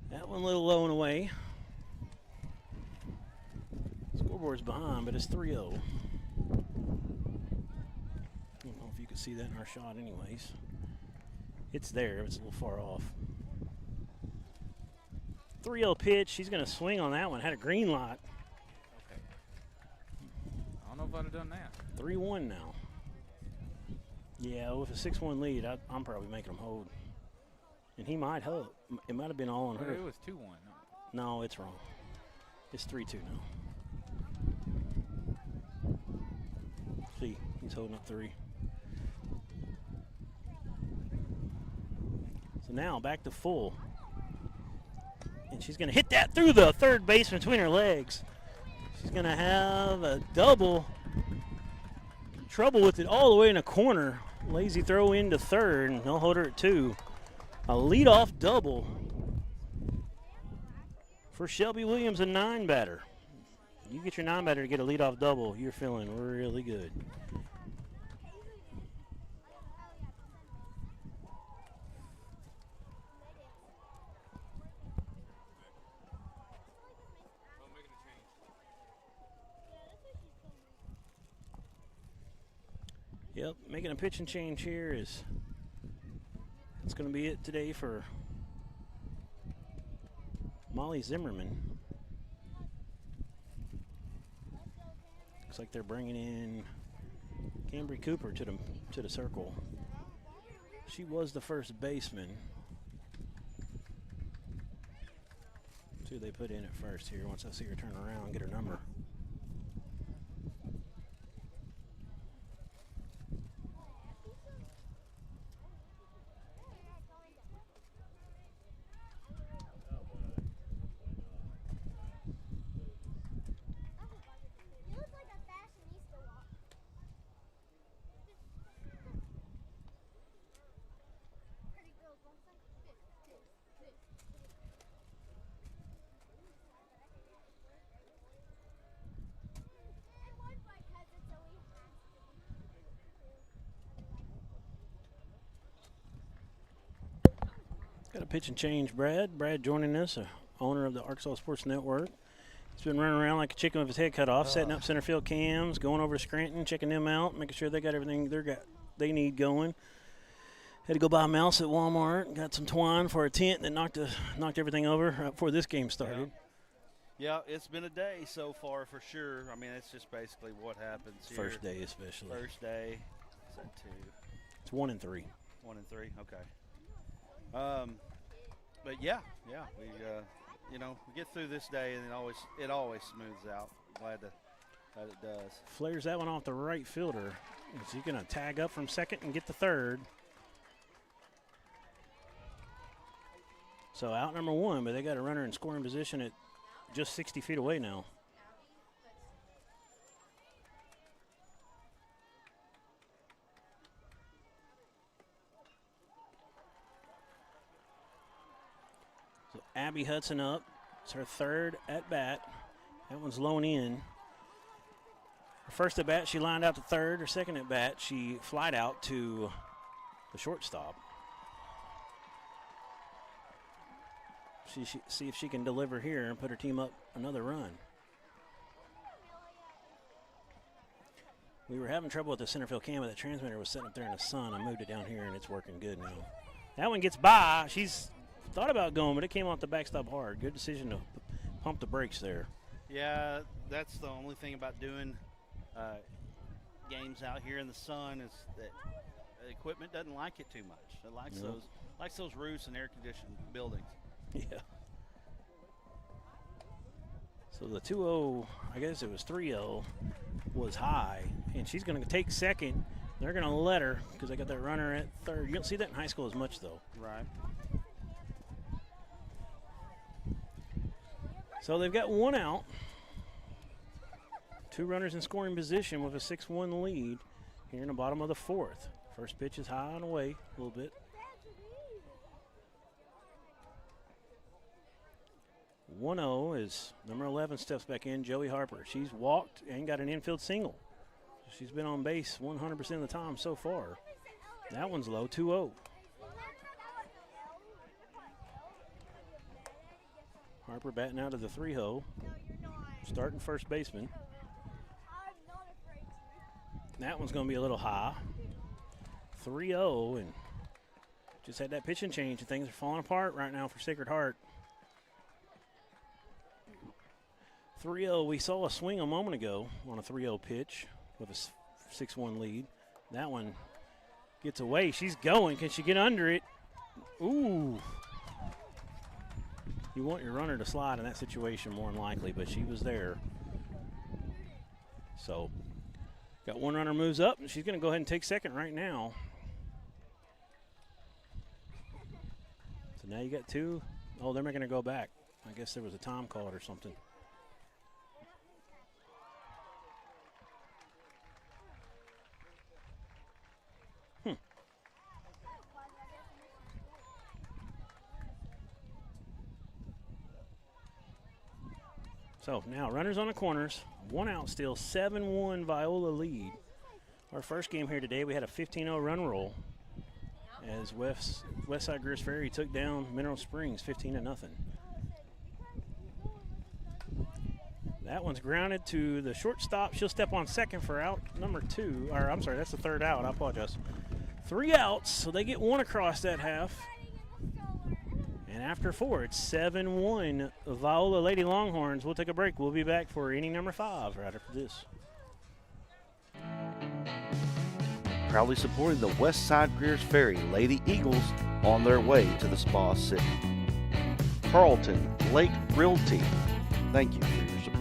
That one a little low and away. Scoreboard's behind, but it's 3-0. I don't know if you can see that in our shot anyways. It's there. It's a little far off. 3-0 pitch. She's going to swing on that one. Had a green light. Okay. I don't know if I'd have done that. 3-1 now. Yeah, with a 6-1 lead, I'm probably making him hold. And he might hold. It might have been all on her. It was 2-1. No, it's wrong. It's 3-2 now. See, he's holding up 3. So now back to full. And she's going to hit that through the third base between her legs. She's going to have a double. Trouble with it all the way in the corner. Lazy throw into third, and they'll hold her at 2. A leadoff double for Shelby Williams, a 9 batter. You get your 9 batter to get a leadoff double, you're feeling really good. Yep, making a pitch and change here is that's going to be it today for Molly Zimmerman. Looks like they're bringing in Cambry Cooper to the circle. She was the first baseman. See who they put in at first here once I see her turn around and get her number. Got a pitch and change, Brad. Brad joining us, owner of the Arkansas Sports Network. He's been running around like a chicken with his head cut off, setting up center field cams, going over to Scranton, checking them out, making sure they got everything they need going. Had to go buy a mouse at Walmart. Got some twine for a tent that knocked everything over right before this game started. Yeah, it's been a day so far for sure. I mean, it's just basically what happens here. First day especially. First day. Is that 2? It's 1 and 3. 1 and 3. Okay. But yeah, we we get through this day and it always smooths out. Glad that it does. Flares that one off the right fielder. Is he gonna tag up from second and get the third? So out number 1, but they got a runner in scoring position at just 60 feet away now. So Abby Hudson up. It's her third at bat. That one's low and in. Her first at bat, she lined out to third. Her second at bat, she flied out to the shortstop. See if she can deliver here and put her team up another run. We were having trouble with the center field cam, but the transmitter was sitting up there in the sun. I moved it down here, and it's working good now. That one gets by. She's thought about going, but it came off the backstop hard. Good decision to pump the brakes there. Yeah, that's the only thing about doing games out here in the sun is that the equipment doesn't like it too much. It likes those roofs and air-conditioned buildings. Yeah. So the 2-0, I guess it was 3-0, was high, and she's going to take second. They're going to let her because they got that runner at third. You don't see that in high school as much, though. Right. So they've got 1 out. 2 runners in scoring position with a 6-1 lead here in the bottom of the 4th. First pitch is high and away a little bit. 1-0 is number 11 steps back in, Joey Harper. She's walked and got an infield single. She's been on base 100% of the time so far. That one's low, 2-0. Harper batting out of the 3-hole. Starting first baseman. That one's going to be a little high. 3-0, and just had that pitching change, and things are falling apart right now for Sacred Heart. 3-0, we saw a swing a moment ago on a 3-0 pitch with a 6-1 lead. That one gets away. She's going. Can she get under it? Ooh. You want your runner to slide in that situation more than likely, but she was there. So, got 1 runner moves up, and she's going to go ahead and take second right now. So now you got 2. Oh, they're making her go back. I guess there was a time called or something. So now runners on the corners, 1 out still, 7-1 Viola lead. Our first game here today, we had a 15-0 run roll as Westside Greers Ferry took down Mineral Springs 15-0. That one's grounded to the shortstop. She'll step on second for out number 2. Or I'm sorry, that's the 3rd out. I apologize. 3 outs, so they get 1 across that half. And after 4, it's 7-1 Viola Lady Longhorns. We'll take a break. We'll be back for inning number 5 right after this. Proudly supporting the West Side Greers Ferry Lady Eagles on their way to the Spa City. Carlton Lake Realty, thank you for your support.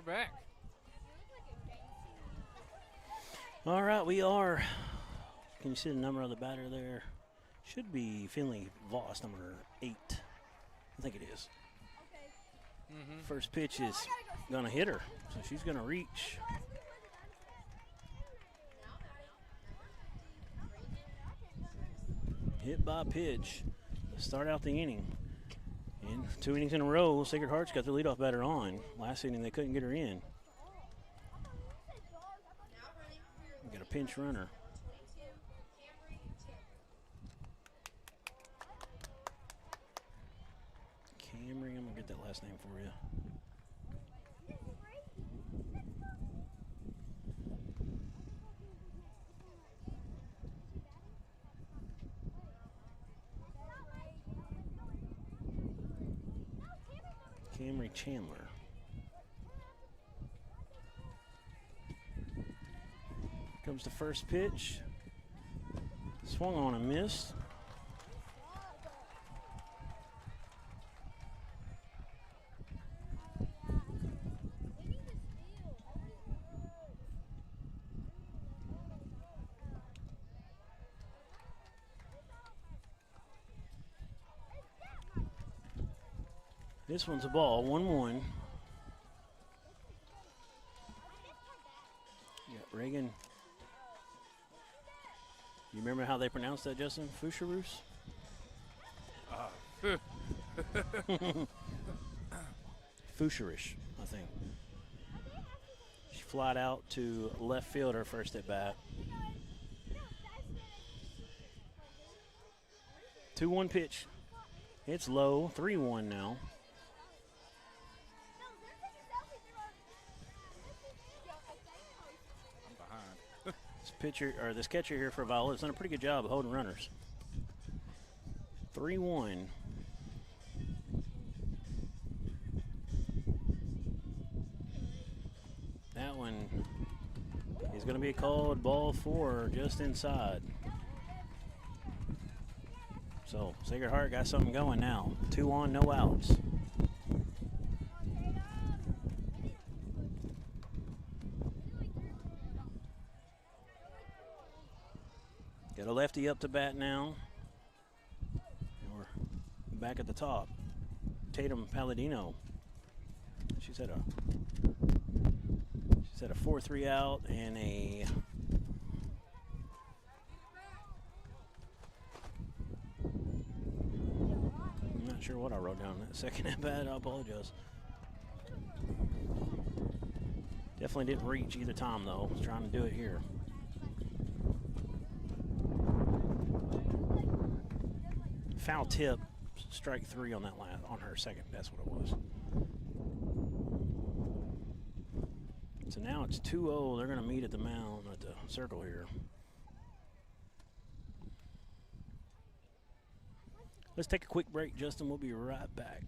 back. All right, we are. Can you see the number of the batter there? Should be Finley Voss, number 8. I think it is. First pitch is going to hit her, so she's going to reach. Hit by pitch. Start out the inning. And 2 innings in a row, Sacred Heart's got the leadoff batter on. Last inning, they couldn't get her in. We got a pinch runner. Camry, I'm going to get that last name for you. Camry Chandler. Comes the first pitch. Swung on and missed. This one's a ball, 1-1. Yeah, Reagan. You remember how they pronounced that, Justin? Fusharus? Fusherish, I think. She flied out to left field her first at bat. 2-1 pitch. It's low, 3-1 now. This catcher here for Viola has done a pretty good job of holding runners. 3-1. That one is going to be called ball 4 just inside. So Sacred Heart got something going now. 2 on, no outs. Got a lefty up to bat now. We're back at the top. Tatum Palladino. She's had a 4-3 out and a I'm not sure what I wrote down that second at bat. I apologize. Definitely didn't reach either time though. Was trying to do it here. Foul tip, strike 3 on that on her second. That's what it was. So now it's 2-0. They're going to meet at the mound at the circle here. Let's take a quick break, Justin. We'll be right back.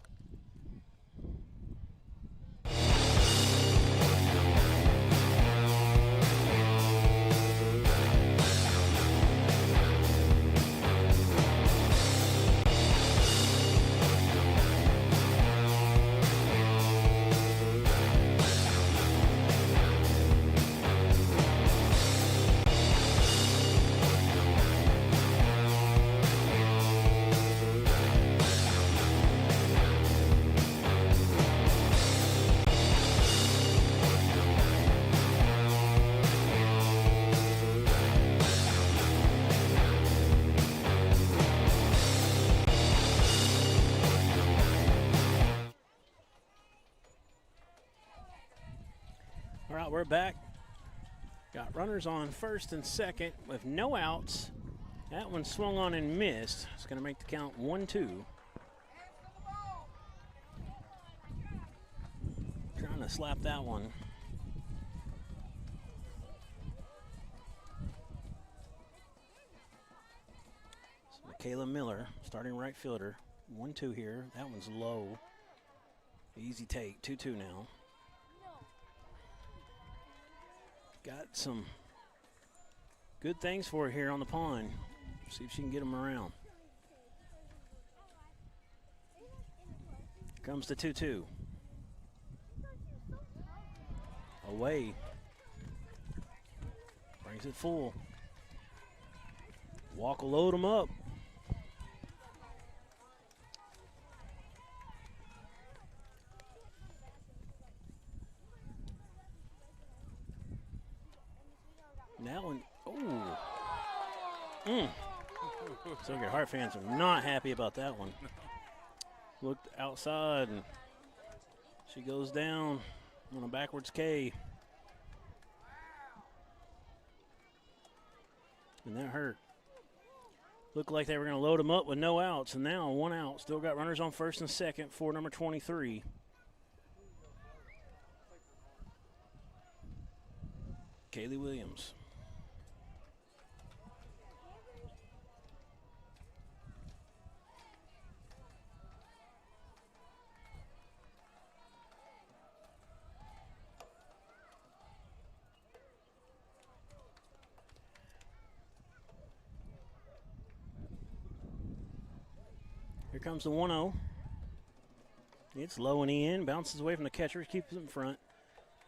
All right, we're back. Got runners on first and second with no outs. That one swung on and missed. It's going to make the count 1-2. Trying to slap that one. So Michaela Miller, starting right fielder. 1-2 here. That one's low. Easy take. 2-2 now. Got some good things for her here on the pond. See if she can get them around. Comes the 2-2. away. Brings it full. Walk will load them up. Now, Sacred Heart fans are not happy about that one. Looked outside, and she goes down on a backwards K. And that hurt. Looked like they were going to load them up with no outs, and now 1 out. Still got runners on first and second for number 23. Kaylee Williams. Here comes the 1-0. It's low and in, bounces away from the catcher, keeps it in front.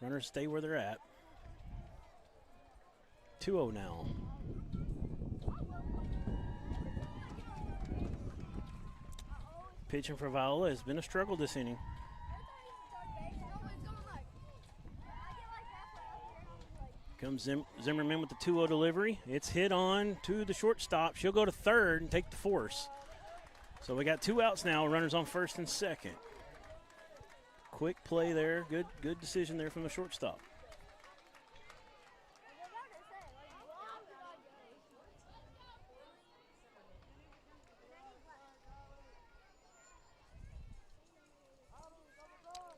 Runners stay where they're at. 2-0 now. Pitching for Viola has been a struggle this inning. Comes Zimmerman with the 2-0 delivery. It's hit on to the shortstop. She'll go to third and take the force. So we got 2 outs now, runners on first and second. Quick play there, good decision there from the shortstop.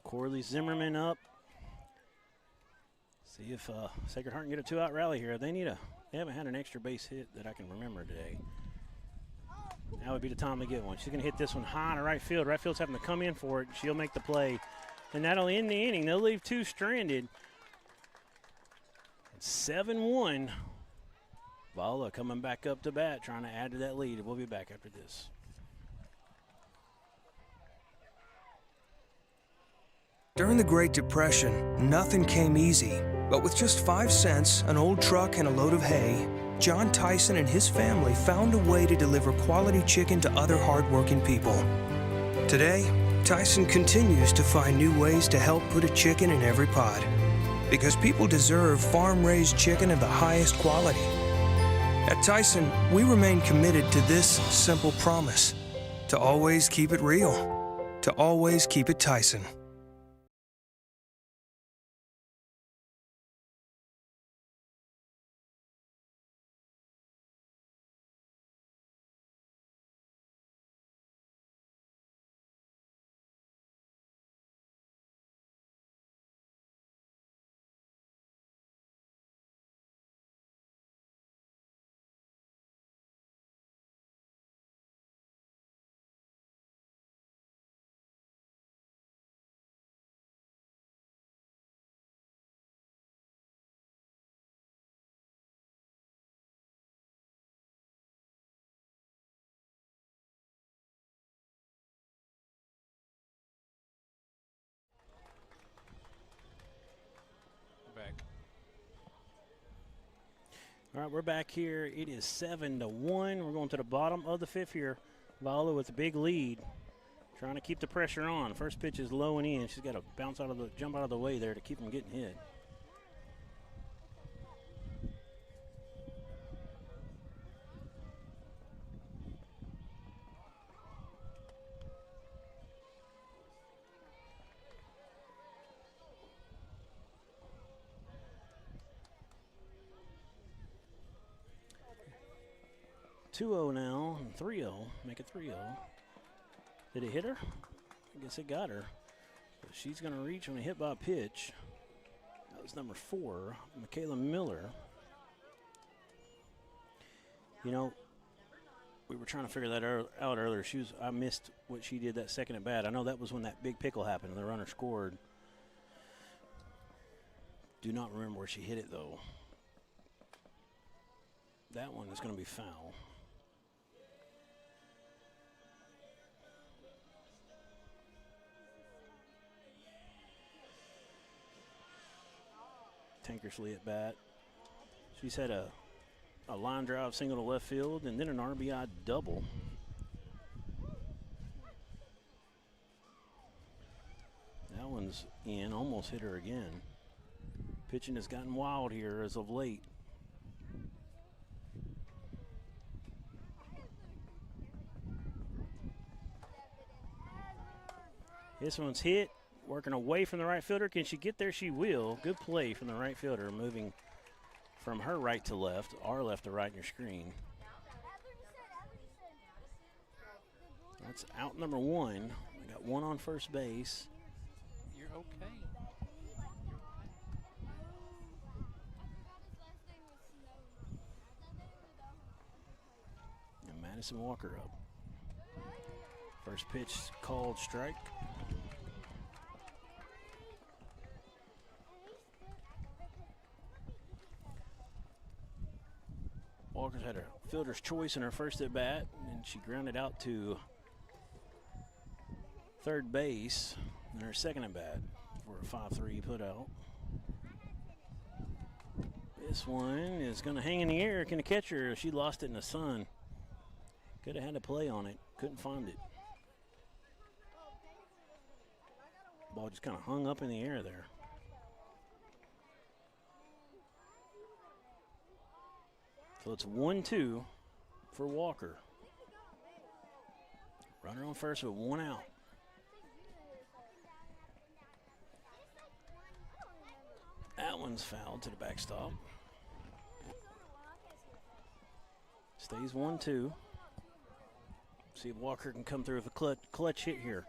Corley Zimmerman up. See if Sacred Heart can get a 2-out rally here. They haven't had an extra base hit that I can remember today. That would be the time to get one. She's going to hit this one high to right field. Right field's having to come in for it. She'll make the play. And that'll end the inning. They'll leave 2 stranded. 7-1. Viola coming back up to bat, trying to add to that lead. We'll be back after this. During the Great Depression, nothing came easy. But with just 5 cents, an old truck, and a load of hay, John Tyson and his family found a way to deliver quality chicken to other hardworking people. Today, Tyson continues to find new ways to help put a chicken in every pot. Because people deserve farm-raised chicken of the highest quality. At Tyson, we remain committed to this simple promise: to always keep it real, to always keep it Tyson. Back. All right, we're back here. It is 7-1. We're going to the bottom of the 5th here. Viola with a big lead, trying to keep the pressure on. First pitch is low and in. She's got to jump out of the way there to keep them getting hit. (2-0) now, and 3-0. Make it 3-0. Did it hit her? I guess it got her. But she's going to reach on a hit by pitch. That was number 4, Michaela Miller. You know, we were trying to figure that out earlier. I missed what she did that second at bat. I know that was when that big pickle happened and the runner scored. Do not remember where she hit it, though. That one is going to be foul. Tankersley at bat. She's had a line drive single to left field and then an RBI double. That one's in, almost hit her again. Pitching has gotten wild here as of late. This one's hit, working away from the right fielder. Can she get there? She will. Good play from the right fielder, moving from her right to left, our left to right in your screen. That's out number one. We got one on first base. You're okay. And Madison Walker up. First pitch called strike. Walker's had a fielder's choice in her first at bat, and she grounded out to third base in her second at bat for a 5-3 put out. This one is going to hang in the air. Can the catcher? She lost it in the sun. Could have had a play on it. Couldn't find it. Ball just kind of hung up in the air there. So it's 1-2 for Walker. Runner on first with one out. That one's fouled to the backstop. Stays 1-2. See if Walker can come through with a clutch hit here.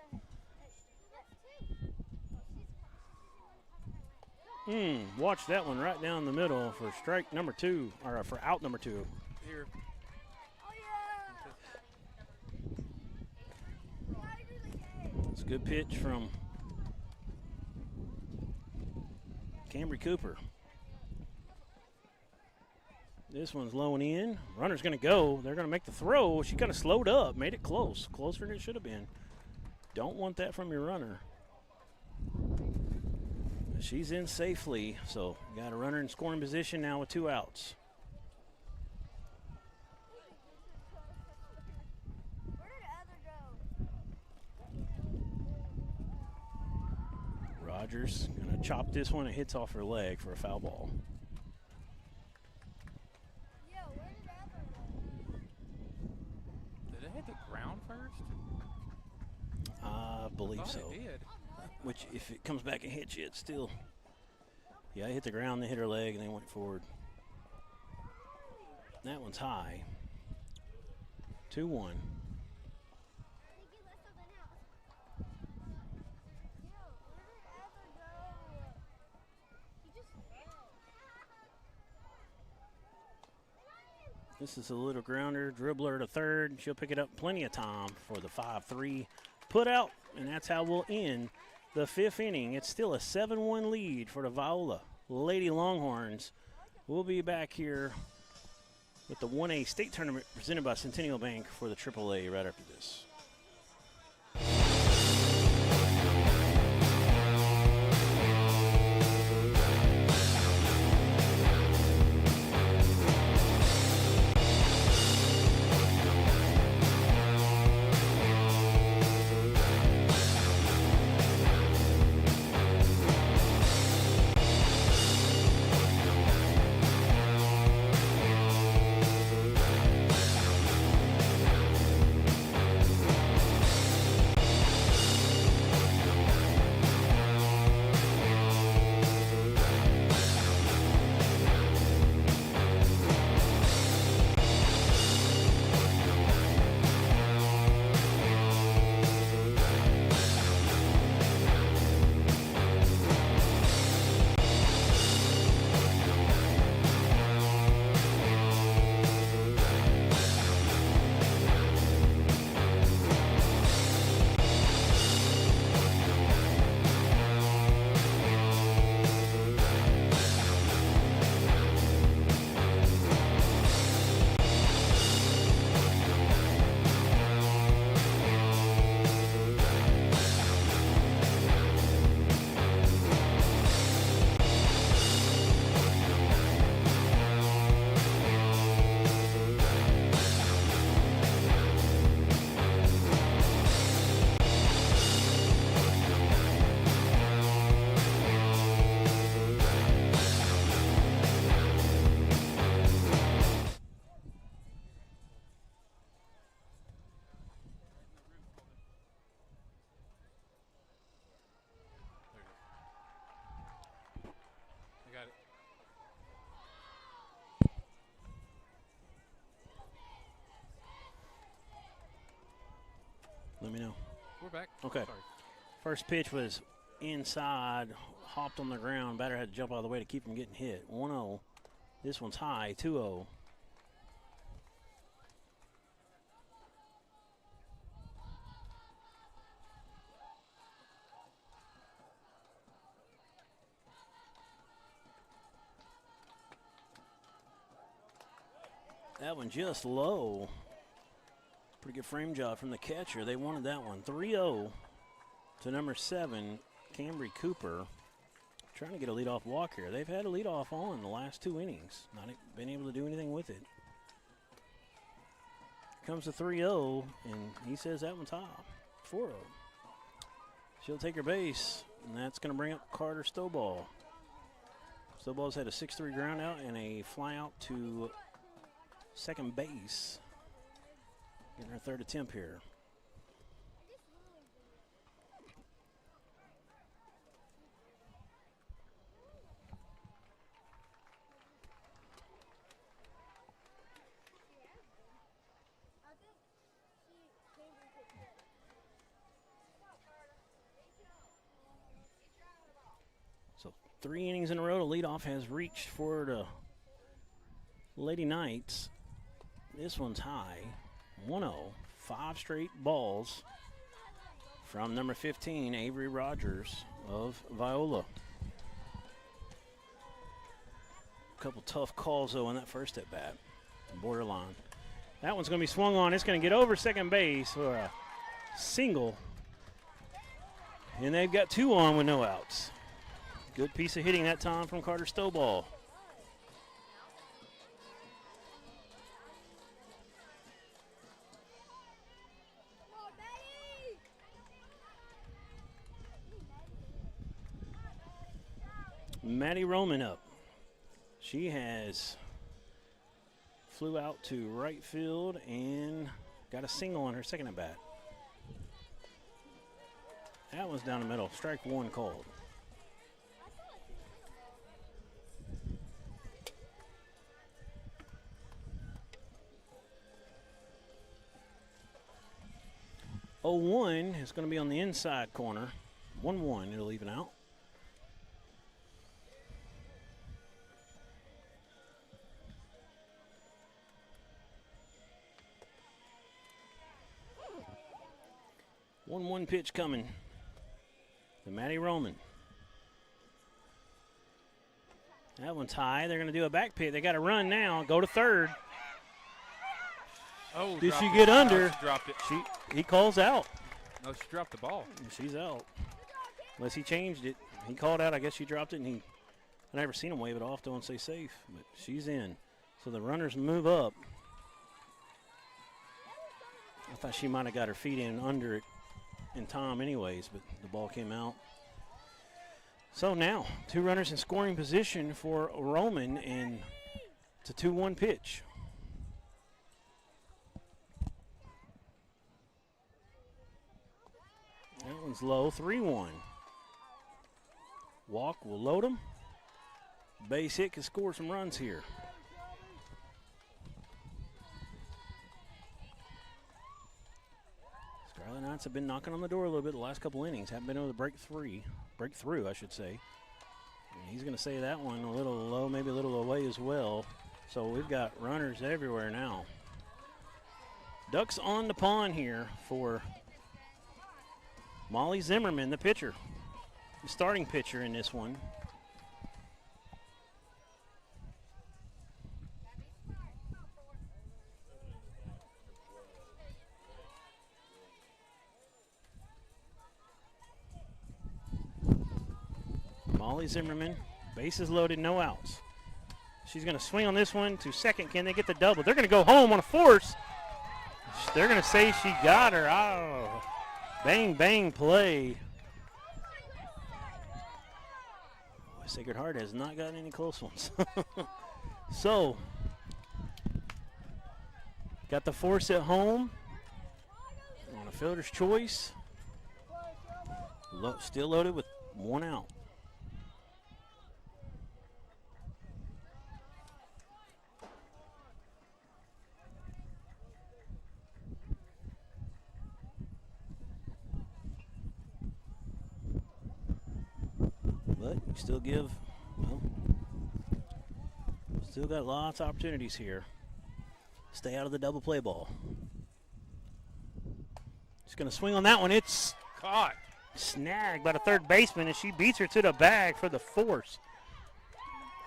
Watch that one right down the middle for strike number two, or for out number two. Here. It's a good pitch from Cambry Cooper. This one's low and in. Runner's going to go. They're going to make the throw. She kind of slowed up, made it close. Closer than it should have been. Don't want that from your runner. She's in safely, so got a runner in scoring position now with two outs. Rogers gonna chop this one. It hits off her leg for a foul ball. Did it hit the ground first? I believe Thought so. it did. Which, if it comes back and hits you, it's still. Yeah, it hit the ground, they hit her leg, and they went forward. That one's high. 2-1. This is a little grounder, dribbler to third. She'll pick it up plenty of time for the 5-3 put out, and that's how we'll end the fifth inning. It's still a 7-1 lead for the Viola Lady Longhorns. We'll be back here with the 1A state tournament presented by Centennial Bank for the AAA right after this. Let me know. We're back. Okay. Sorry. First pitch was inside, hopped on the ground. Batter had to jump out of the way to keep him getting hit. 1-0. This one's high, 2-0. That one just low. Pretty good frame job from the catcher. They wanted that one. 3-0 to number 7, Cambry Cooper. Trying to get a leadoff walk here. They've had a leadoff on the last 2 innings. Not been able to do anything with it. Comes to 3-0, and he says that one's high. 4-0. She'll take her base, and that's going to bring up Carter Stovall. Stovall's had a 6-3 ground out and a fly out to second base. Getting her third attempt here. So 3 innings in a row, the leadoff has reached for the Lady Knights. This one's high, 1-0. 5 straight balls from number 15, Avery Rogers of Viola. A couple tough calls, though, in that first at bat. Borderline. That one's going to be swung on. It's going to get over second base for a single. And they've got 2 on with no outs. Good piece of hitting that time from Carter Stovall. Maddie Roman up. She has flew out to right field and got a single on her second at bat. That one's down the middle. Strike 1 called. Oh, 1 is going to be on the inside corner. 1-1, it'll even out. One pitch coming to Maddie Roman. That one's high. They're going to do a back pitch. They got to run now. Go to third. Oh, did she dropped get it. under? No, she dropped it. He calls out. No, she dropped the ball. She's out. Unless he changed it. He called out. I guess she dropped it, and I never seen him wave it off. Don't say safe, but she's in. So the runners move up. I thought she might have got her feet in under it in time anyways, but the ball came out. So now, 2 runners in scoring position for Roman, and it's a 2-1 pitch. That one's low, 3-1. Walk will load him. Base hit can score some runs here. Scarlet Knights have been knocking on the door a little bit the last couple innings. Haven't been able to break through, I should say. And he's going to say that one a little low, maybe a little away as well. So we've got runners everywhere now. Ducks on the pond here for Molly Zimmerman, the pitcher, the starting pitcher in this one. Molly Zimmerman, bases loaded, no outs. She's going to swing on this one to second. Can they get the double? They're going to go home on a force. They're going to say she got her. Oh, bang, bang play. Boy, Sacred Heart has not gotten any close ones. So, got the force at home on a fielder's choice. Still loaded with 1 out. But you still give, well, still got lots of opportunities here. Stay out of the double play ball. She's going to swing on that one. It's Caught. snagged by the third baseman, and she beats her to the bag for the force.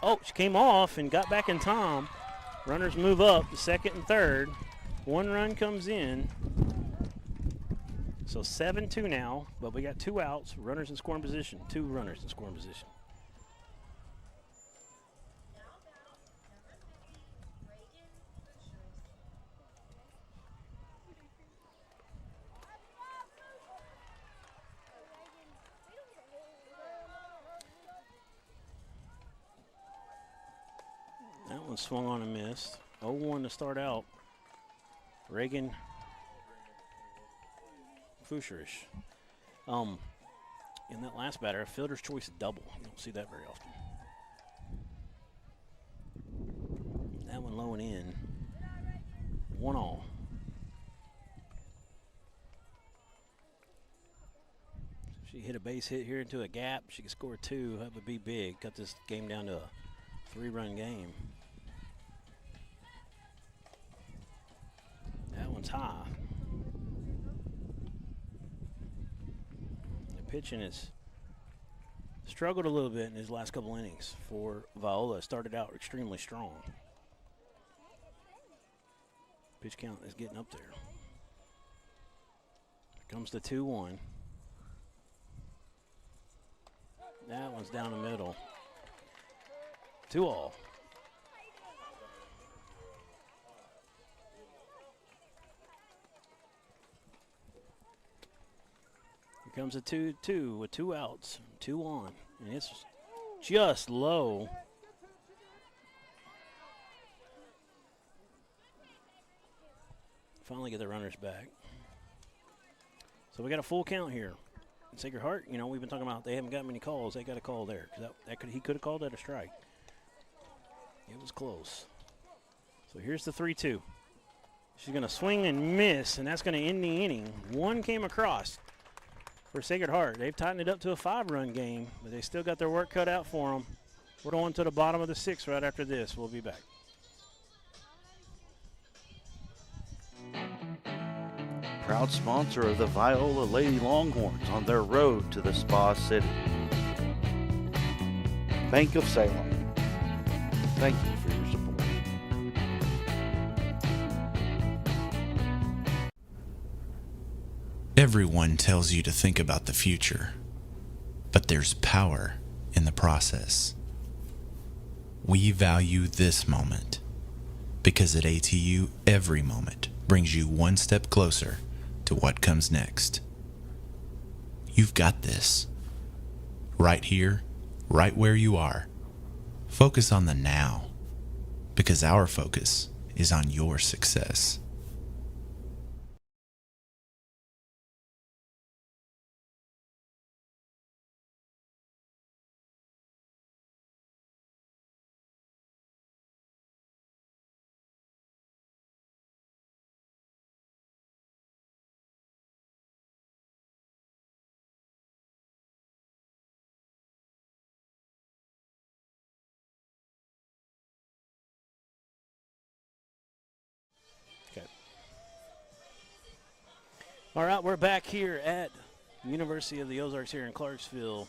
Oh, she came off and got back in time. Runners move up to second and third. 1 run comes in. So 7-2 now, but we got 2 outs, runners in scoring position, 2 runners in scoring position. That one swung on and missed. 0-1 to start out. Reagan Fusherish. In that last batter, a fielder's choice double. You don't see that very often. That one low and in. 1-all. If she hit a base hit here into a gap, she could score 2. That would be big. Cut this game down to a 3-run game. That one's high. The pitching has struggled a little bit in his last couple innings for Viola. Started out extremely strong. Pitch count is getting up there. Here comes the 2-1. That one's down the middle. 2-all. Here comes a 2-2 with 2 outs, 2 on, and it's just low. Finally get the runners back. So we got a full count here. Sacred Heart, you know, we've been talking about they haven't got many calls. They got a call there. He could have called that a strike. It was close. So here's the 3-2. She's going to swing and miss, and that's going to end the inning. 1 came across for Sacred Heart. They've tightened it up to a 5-run game, but they still got their work cut out for them. We're going to the bottom of the 6th right after this. We'll be back. Proud sponsor of the Viola Lady Longhorns on their road to the Spa City. Bank of Salem. Thank you for your support. Everyone tells you to think about the future, but there's power in the process. We value this moment because at ATU, every moment brings you one step closer to what comes next. You've got this. Right here, right where you are. Focus on the now, because our focus is on your success. All right, we're back here at the University of the Ozarks here in Clarksville.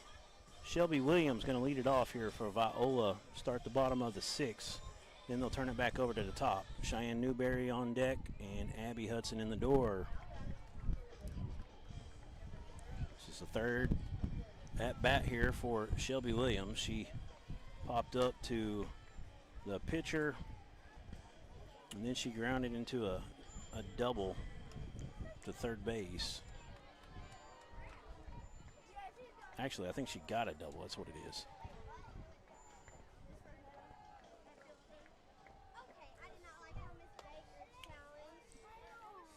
Shelby Williams going to lead it off here for Viola. Start the bottom of the 6th. Then they'll turn it back over to the top. Cheyenne Newberry on deck and Abby Hudson in the door. This is the 3rd at bat here for Shelby Williams. She popped up to the pitcher, and then she grounded into a double to third base. Actually, I think she got a double. That's what it is.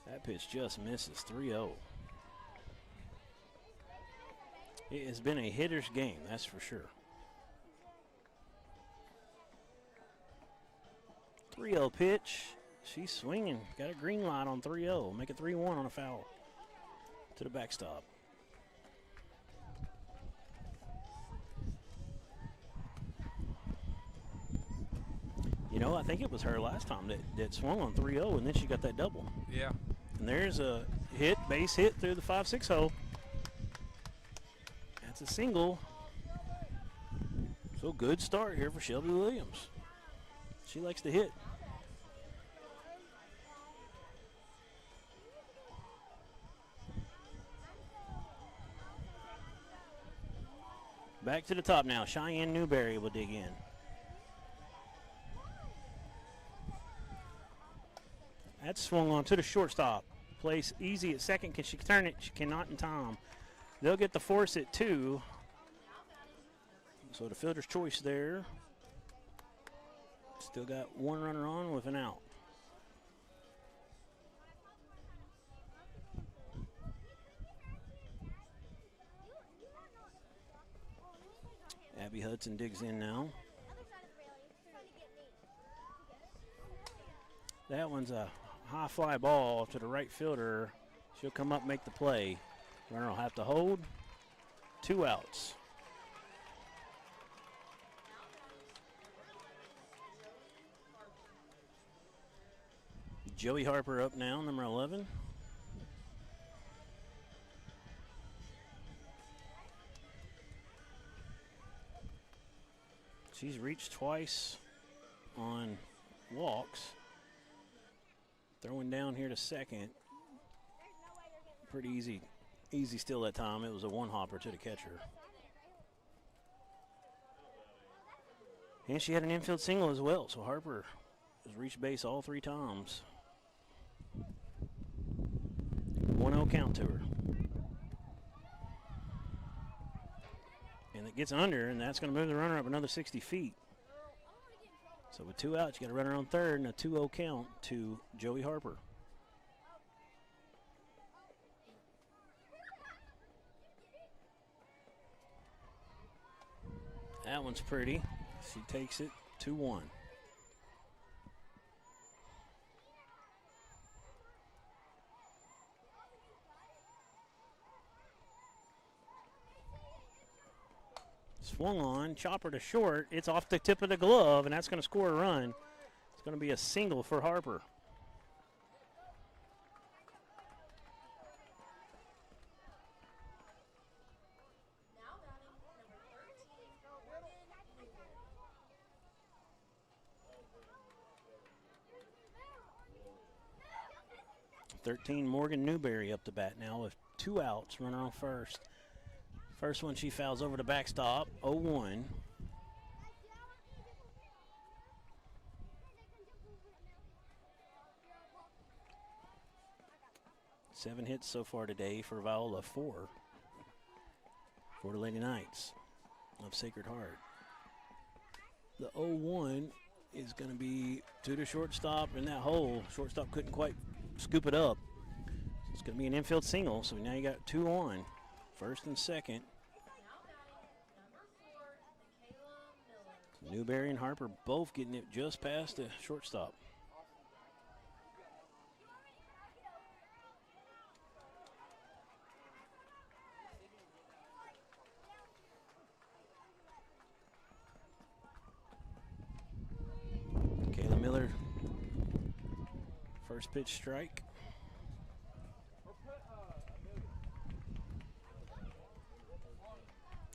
That pitch just misses. 3-0. It has been a hitter's game, that's for sure. 3-0 pitch. She's swinging. Got a green light on 3-0. Make it 3-1 on a foul to the backstop. You know, I think it was her last time that swung on 3-0, and then she got that double. Yeah. And there's a hit, base hit through the 5-6 hole. That's a single. So good start here for Shelby Williams. She likes to hit. Back to the top now. Cheyenne Newberry will dig in. That's swung on to the shortstop. Place easy at second. Can she turn it? She cannot in time. They'll get the force at 2. So the fielder's choice there. Still got one runner on with an out. Abby Hudson digs in now. That one's a high fly ball to the right fielder. She'll come up, make the play. Runner will have to hold. 2 outs. Joey Harper up now, number 11. She's reached twice on walks. Throwing down here to second. Pretty easy still that time. It was a one-hopper to the catcher. And she had an infield single as well, so Harper has reached base all 3 times. 1-0 count to her. And it gets under, and that's going to move the runner up another 60 feet. So with 2 outs, you got a runner on third and a 2-0 count to Joey Harper. That one's pretty. She takes it 2-1. Swung on, chopper to short. It's off the tip of the glove, and that's going to score a run. It's going to be a single for Harper. Now batting number 13, Morgan Newberry up to bat now with 2 outs, runner on first. First one she fouls over the backstop, 0-1. Seven hits so far today for Viola, 4 for the Lady Knights of Sacred Heart. The 0-1 is going to be to the shortstop in that hole. Shortstop couldn't quite scoop it up. So it's going to be an infield single, so now you got 2 on. First and second. Newberry and Harper both getting it just past the shortstop. Kayla Miller, first pitch strike.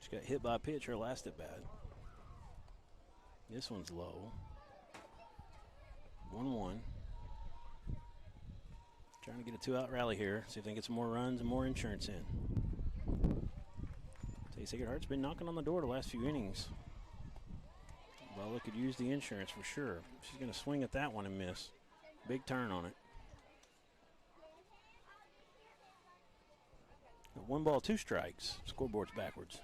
She got hit by a pitch her last at bat. This one's low. 1-1. Trying to get a 2-out rally here. See if they can get some more runs and more insurance in. Sacred Heart's been knocking on the door the last few innings. Viola could use the insurance for sure. She's going to swing at that one and miss. Big turn on it. 1 ball, 2 strikes. Scoreboard's backwards.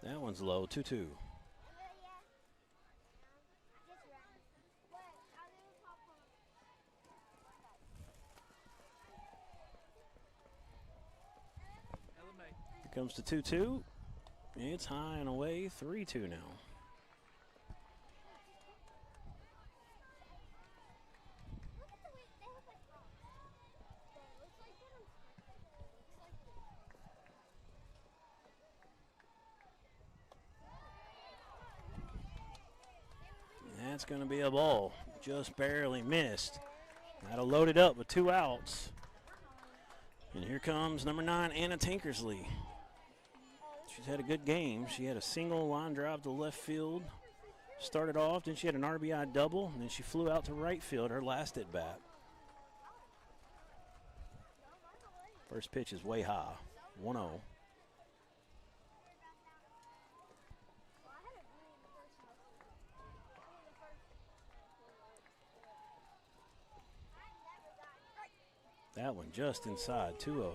That one's low, 2-2. Here comes the 2-2. It's high and away, 3-2 now. that's going to be a ball. Just barely missed. That'll load it up with 2 outs. And here comes number 9, Anna Tankersley. She's had a good game. She had a single line drive to left field. Started off, then she had an RBI double, and then she flew out to right field her last at bat. First pitch is way high, 1-0. That one just inside, 2-0.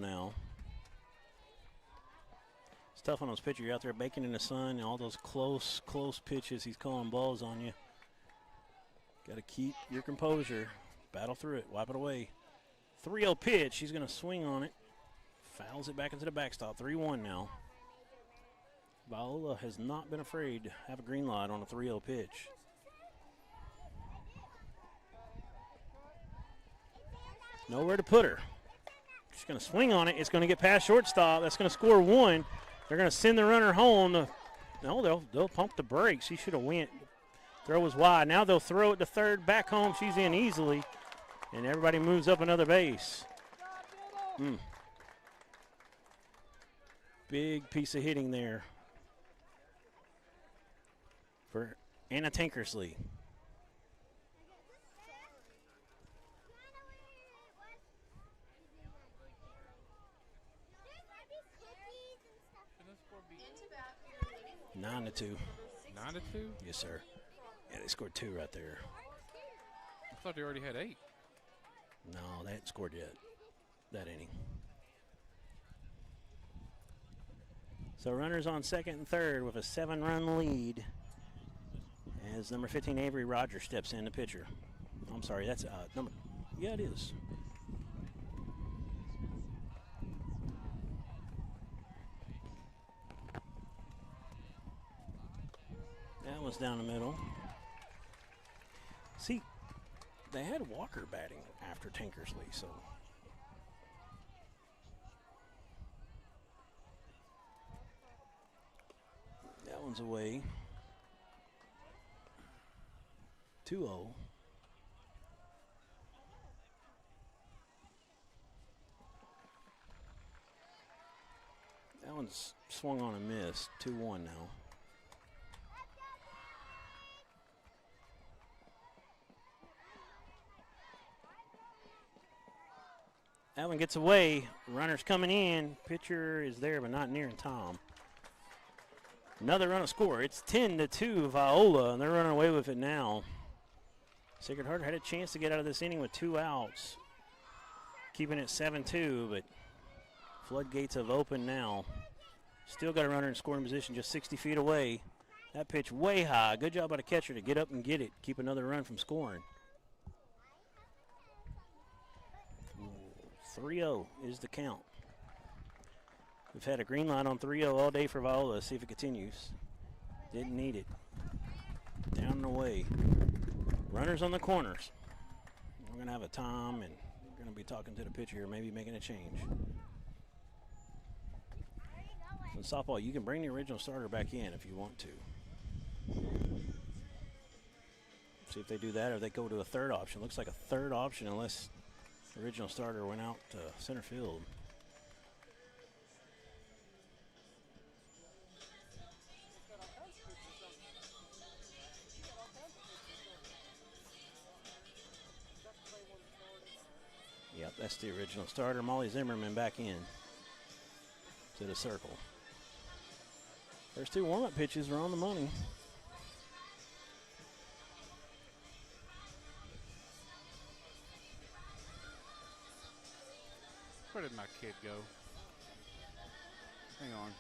Now. It's tough on those pitchers. You're out there baking in the sun and all those close pitches. He's calling balls on you. Got to keep your composure. Battle through it. Wipe it away. 3-0 pitch. He's going to swing on it. Fouls it back into the backstop. 3-1 now. Viola has not been afraid to have a green light on a 3-0 pitch. Nowhere to put her. She's going to swing on it. It's going to get past shortstop. That's going to score 1. They're going to send the runner home. No, they'll pump the brakes. She should have went. Throw was wide. Now they'll throw it to third. Back home. She's in easily. And everybody moves up another base. Big piece of hitting there for Anna Tankersley. Into bat, 9-2. 9-2? Yes, sir. Yeah, they scored 2 right there. I thought they already had 8. No, they hadn't scored yet that inning. So runners on second and third with a 7-run lead as number 15 Avery Rogers steps in, the pitcher. I'm sorry, that's number. Yeah, it is. That one's down the middle. See, they had Walker batting after Tankersley, so. That one's away. 2-0. That one's swung on and missed. 2-1 now. That one gets away. Runner's coming in. Pitcher is there, but not near in time. Another run of score. It's 10-2 Viola, and they're running away with it now. Sacred Heart had a chance to get out of this inning with 2 outs, keeping it 7-2, but floodgates have opened now. Still got a runner in scoring position just 60 feet away. That pitch way high. Good job by the catcher to get up and get it. Keep another run from scoring. 3-0 is the count. We've had a green light on 3-0 all day for Viola. Let's see if it continues. Didn't need it. Down and away. Runners on the corners. We're going to have a time, and we're going to be talking to the pitcher here, maybe making a change. In softball, you can bring the original starter back in if you want to. See if they do that or they go to a third option. Looks like a third option unless the original starter went out to center field. Yep, that's the original starter. Molly Zimmerman back in to the circle. First 2 warm-up pitches are on the money. Where did my kid go? Hang on.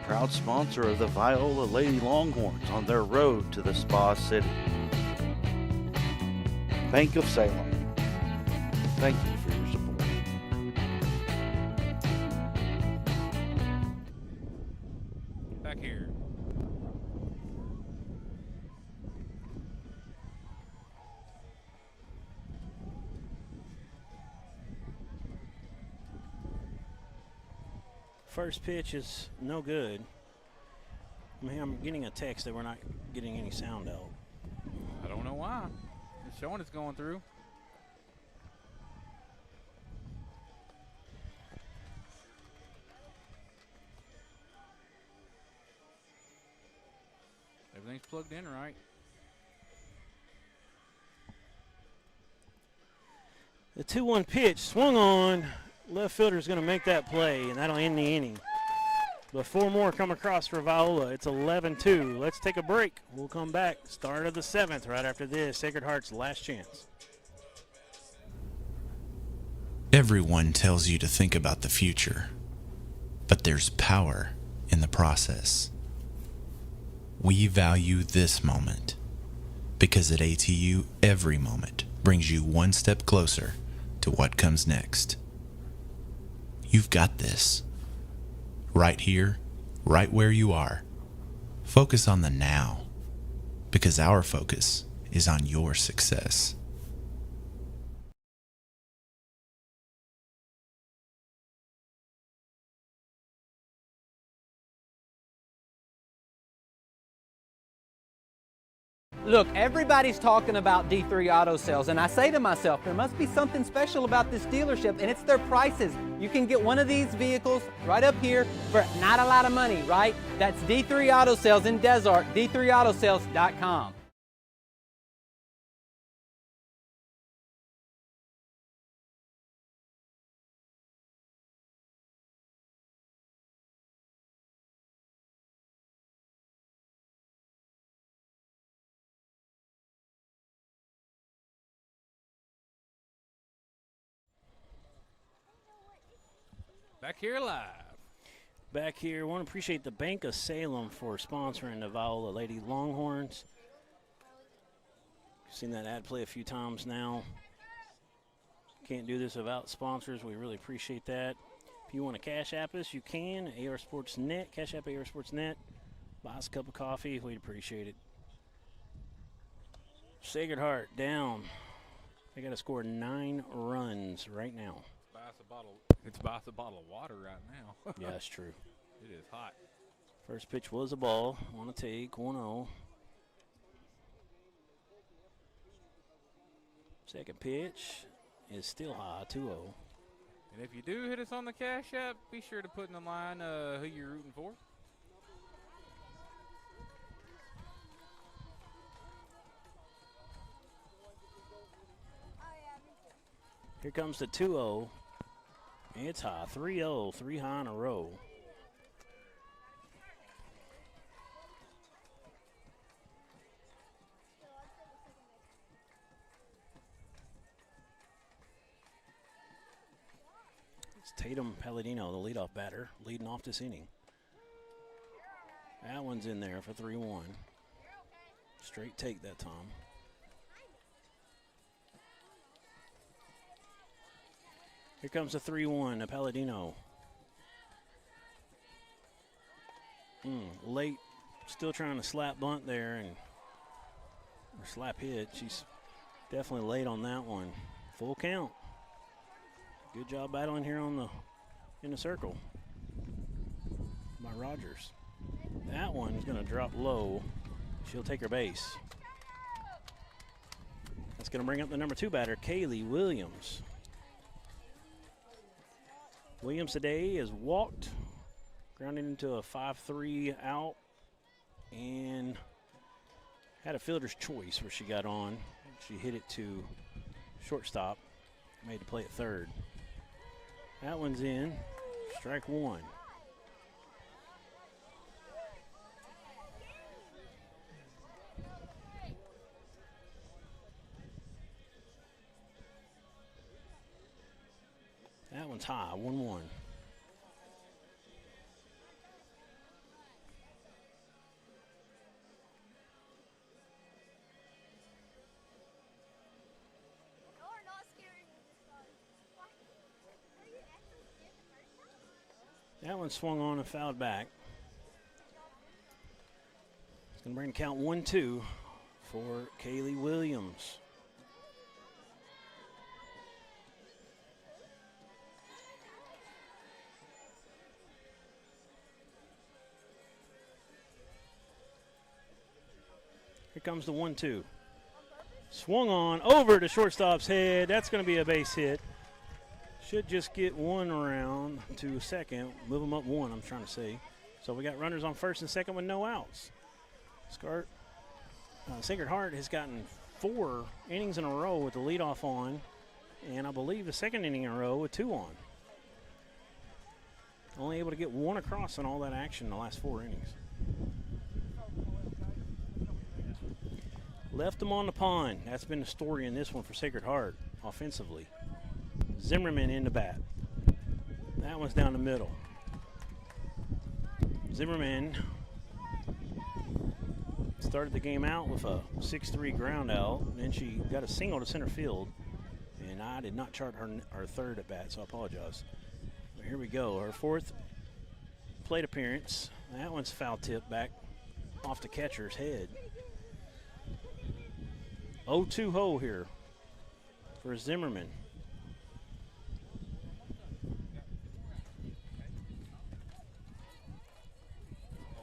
proud sponsor of the Viola Lady Longhorns on their road to the Spa City. Bank of Salem. Thank you for your support. Back here. First pitch is no good. I mean, I'm getting a text that we're not getting any sound out. I don't know why. It's showing it's going through. Everything's plugged in right. The 2-1 pitch swung on. Left fielder's going to make that play, and that'll end the inning. But 4 more come across for Viola. It's 11-2. Let's take a break. We'll come back. Start of the 7th right after this. Sacred Heart's last chance. Everyone tells you to think about the future, but there's power in the process. We value this moment because at ATU, every moment brings you one step closer to what comes next. You've got this. Right here, right where you are. Focus on the now, because our focus is on your success. Look, everybody's talking about D3 Auto Sales, and I say to myself, there must be something special about this dealership, and it's their prices. You can get one of these vehicles right up here for not a lot of money, right? That's D3 Auto Sales in Desart, d3autosales.com. Back here live. Back here, I want to appreciate the Bank of Salem for sponsoring the Viola Lady Longhorns. Seen that ad play a few times now. Can't do this without sponsors. We really appreciate that. If you want to cash app us, you can. AR Sports Net, cash app AR Sports Net. Buy us a cup of coffee. We'd appreciate it. Sacred Heart down. They got to score 9 runs right now. It's buy us a bottle of water right now. Yeah, that's true. It is hot. First pitch was a ball. On a take, 1-0. Second pitch is still high, 2-0. And if you do hit us on the Cash App, be sure to put in the line who you're rooting for. Here comes the 2-0. It's high, 3-0, 3 high in a row. It's Tatum Palladino, the leadoff batter, leading off this inning. That one's in there for 3-1. Straight take that time. Here comes the 3-1 to Palladino. Late, still trying to slap bunt there or slap hit. She's definitely late on that one. Full count. Good job battling here in the circle by Rogers. That one's going to drop low. She'll take her base. That's going to bring up the number 2 batter, Kaylee Williams. Williams today has walked, grounded into a 5-3 out, and had a fielder's choice where she got on. She hit it to shortstop, made the play at third. That one's in, strike 1. That one's high, 1-1. That one swung on and fouled back. It's going to bring the count 1-2 for Kaylee Williams. Here comes the 1-2. Swung on over to shortstop's head. That's going to be a base hit. Should just get one around to second. Move them up one, I'm trying to say. So we got runners on first and second with no outs. Sacred Heart has gotten 4 innings in a row with the leadoff on, and I believe the second inning in a row with 2 on. Only able to get 1 across in all that action in the last 4 innings. Left them on the pond. That's been the story in this one for Sacred Heart offensively. Zimmerman in the bat. That one's down the middle. Zimmerman started the game out with a 6-3 ground out, and then she got a single to center field, and I did not chart her third at bat, so I apologize. But here we go, her 4th plate appearance. That one's foul tip back off the catcher's head. 0-2 hole here for Zimmerman.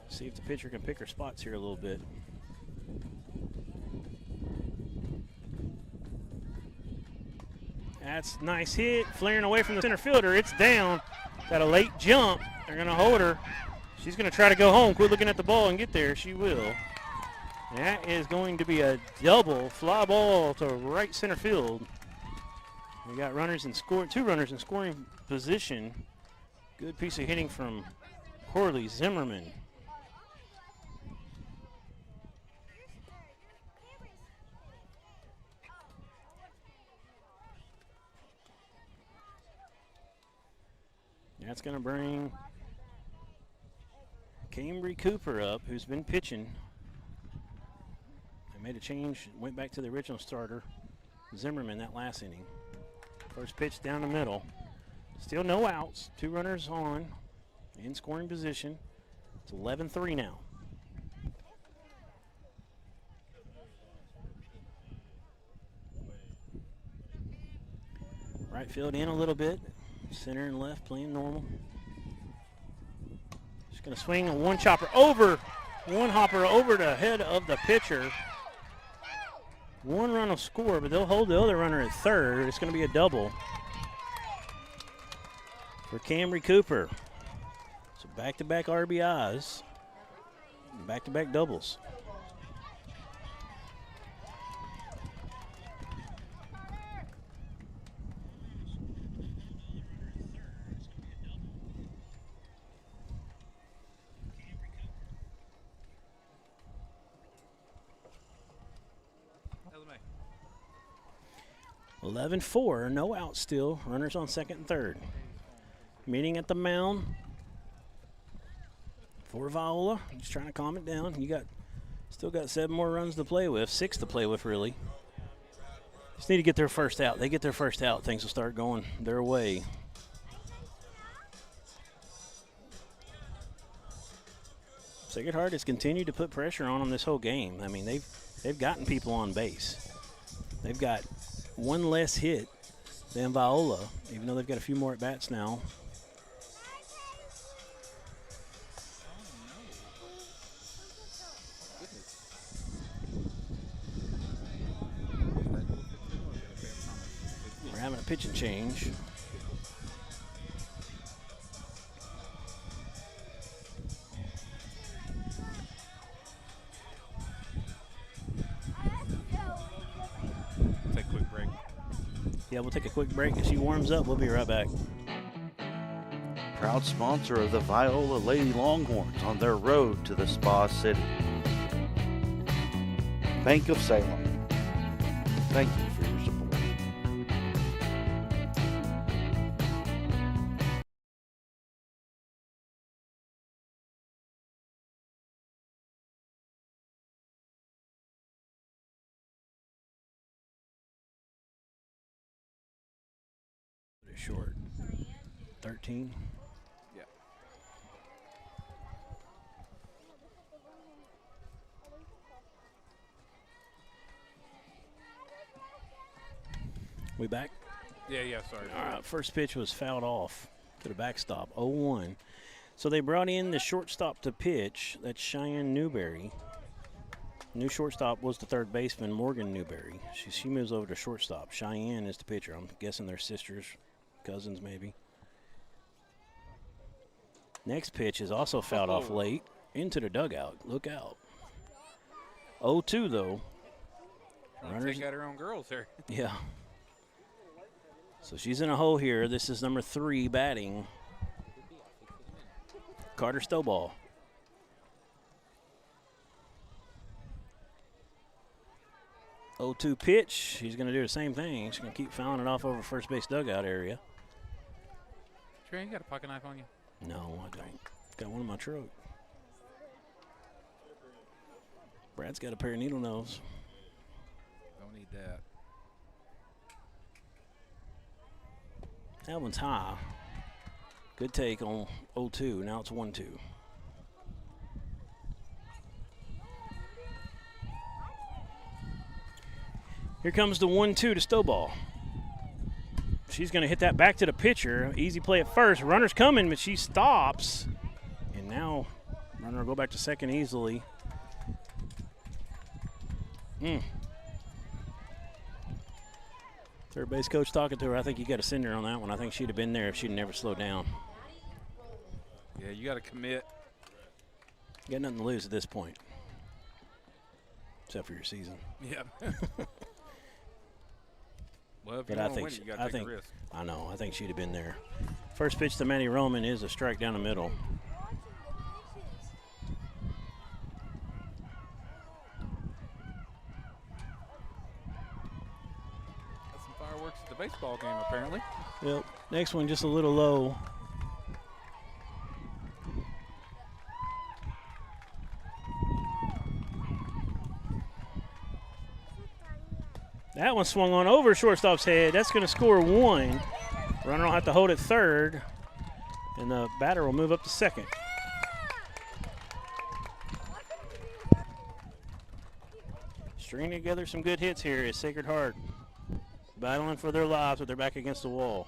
See if the pitcher can pick her spots here a little bit. That's a nice hit, flaring away from the center fielder. It's down. Got a late jump. They're going to hold her. She's going to try to go home. Quit looking at the ball and get there. She will. That is going to be a double fly ball to right center field. We got runners in 2 runners in scoring position. Good piece of hitting from Corley Zimmerman. That's going to bring Cambry Cooper up, who's been pitching. They made a change, went back to the original starter, Zimmerman, that last inning. First pitch down the middle. Still no outs, 2 runners on, in scoring position. It's 11-3 now. Right field in a little bit. Center and left playing normal. Just going to swing a one hopper over the head of the pitcher. 1 run will score, but they'll hold the other runner at third. It's going to be a double for Cambry Cooper. So back-to-back RBIs, back-to-back doubles. LMA. 11-4, no out still. Runners on second and third. Meeting at the mound for Viola. Just trying to calm it down. Still got 7 more runs to play with, 6 to play with really. Just need to get their first out. They get their first out, things will start going their way. Sacred Heart has continued to put pressure on them this whole game. I mean, they've gotten people on base. They've got 1 less hit than Viola, even though they've got a few more at bats now. We're having a pitching change. Take a quick break. Yeah, we'll take a quick break. As she warms up, we'll be right back. Proud sponsor of the Viola Lady Longhorns on their road to the Spa City. Bank of Salem. Thank you for your support. Short. 13. Yeah. We back? Yeah, sorry. All right, first pitch was fouled off to the backstop, 0-1. So they brought in the shortstop to pitch. That's Cheyenne Newberry. New shortstop was the third baseman, Morgan Newberry. She moves over to shortstop. Cheyenne is the pitcher. I'm guessing they're sisters, cousins maybe. Next pitch is also fouled off late into the dugout. Look out. 0-2 though. Runners got her own girls there. Yeah. So she's in a hole here. This is number 3 batting. Carter Stowball. 0-2 pitch. She's going to do the same thing. She's going to keep fouling it off over first base dugout area. Trey, you got a pocket knife on you? No, I don't. Got one in my truck. Brad's got a pair of needle nose. Don't need that. That one's high. Good take on 0-2. Now it's 1-2. Here comes the 1-2 to Stowball. She's going to hit that back to the pitcher. Easy play at first. Runner's coming, but she stops. And now runner will go back to second easily. Third base coach talking to her. I think you got to send her on that one. I think she'd have been there if she'd never slowed down. Yeah, you got to commit. You got nothing to lose at this point, except for your season. Yeah. Well, if But you I want to think win it, you got to take a risk. I know. I think she'd have been there. First pitch to Manny Roman is a strike down the middle. Got some fireworks at the baseball game, apparently. Yep. Next one just a little low. That one swung on over shortstop's head. That's going to score 1. Runner will have to hold it third, and the batter will move up to second. Stringing together some good hits here is Sacred Heart. Battling for their lives with their back against the wall.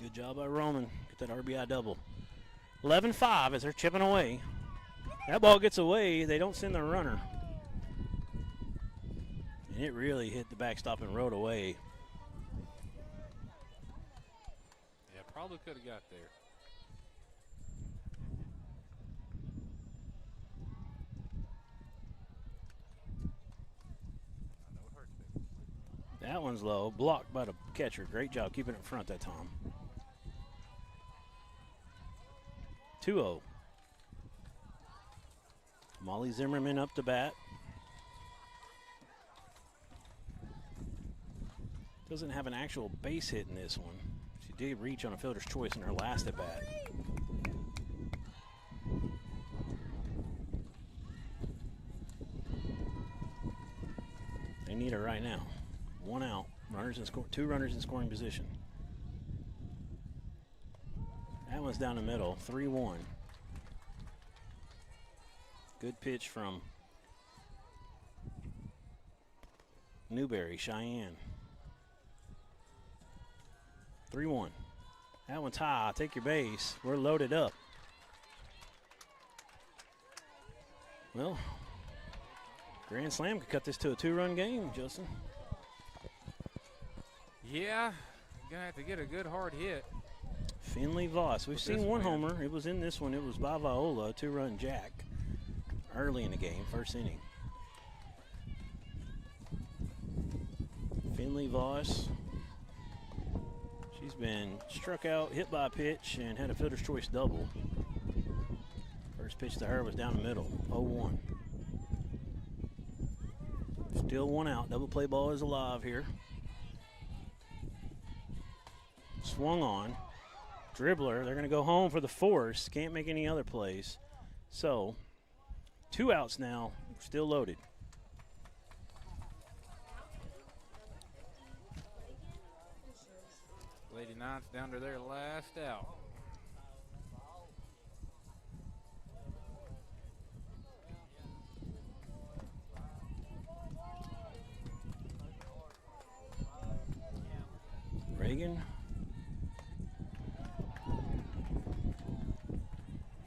Good job by Roman. Get that RBI double. 11-5 as they're chipping away. That ball gets away. They don't send the runner. And it really hit the backstop and rode away. Yeah, probably could have got there. That one's low. Blocked by the catcher. Great job keeping it in front that time. 2-0. Molly Zimmerman up to bat. Doesn't have an actual base hit in this one. She did reach on a fielder's choice in her last at bat. They need her right now. 1 out. Runners in score. 2 runners in scoring position. That one's down the middle. 3-1. Good pitch from Newberry, Cheyenne. 3-1. That one's high. Take your base. We're loaded up. Well, Grand Slam could cut this to a 2-run game, Justin. Yeah, you're going to have to get a good hard hit. Finley Voss. We've seen one homer. It was in this one. It was by Viola, 2-run jack early in the game, first inning. Finley Voss. She's been struck out, hit by a pitch, and had a fielder's choice double. First pitch to her was down the middle, 0-1. Still 1 out. Double play ball is alive here. Swung on. Dribbler. They're going to go home for the force. Can't make any other plays. So, 2 outs now. Still loaded. Lady Knights down to their last out. Reagan.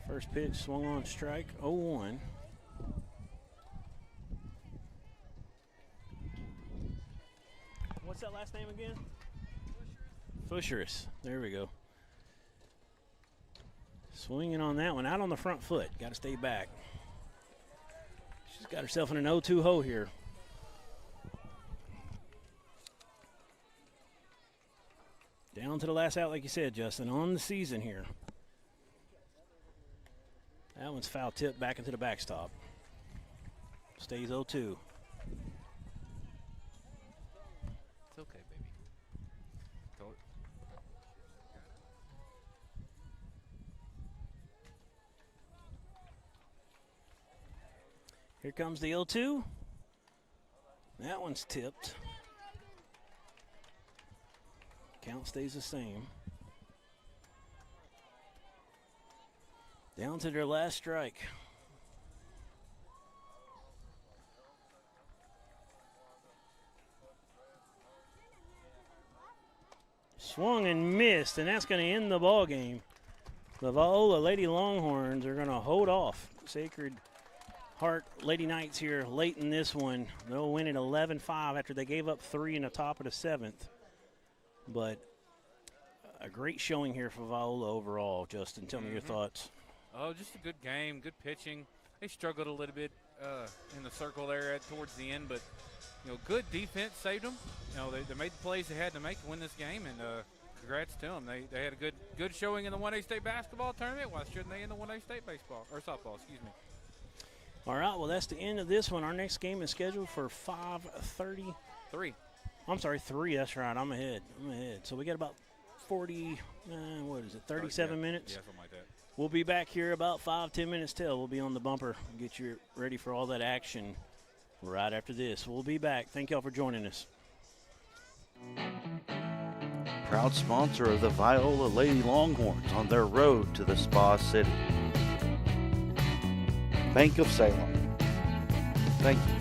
First pitch swung on strike, 0-1. What's that last name again? Fusheris. There we go. Swinging on that one, out on the front foot. Got to stay back. She's got herself in an 0-2 hole here. Down to the last out, like you said, Justin, on the season here. That one's foul tip back into the backstop. Stays 0-2. It's okay, baby. Throw it. Here comes the 0-2. That one's tipped. Count stays the same. Down to their last strike. Swung and missed, and that's going to end the ball game. The Viola Lady Longhorns are going to hold off Sacred Heart Lady Knights here late in this one. They'll win it 11-5 after they gave up 3 in the top of the 7th. But a great showing here for Viola overall. Justin, tell me your thoughts. Oh, just a good game, good pitching. They struggled a little bit in the circle there towards the end, but good defense saved them. They made the plays they had to make to win this game, and congrats to them. They had a good showing in the 1A state basketball tournament. Why shouldn't they in the 1A state baseball or softball? Excuse me. All right, well, that's the end of this one. Our next game is scheduled for 5:30. 3. I'm sorry, 3. That's right. I'm ahead. So we got about 37 minutes? Yeah, something like that. We'll be back here about 5-10 minutes till. We'll be on the bumper. Get you ready for all that action right after this. We'll be back. Thank y'all for joining us. Proud sponsor of the Viola Lady Longhorns on their road to the Spa City. Bank of Salem. Thank you.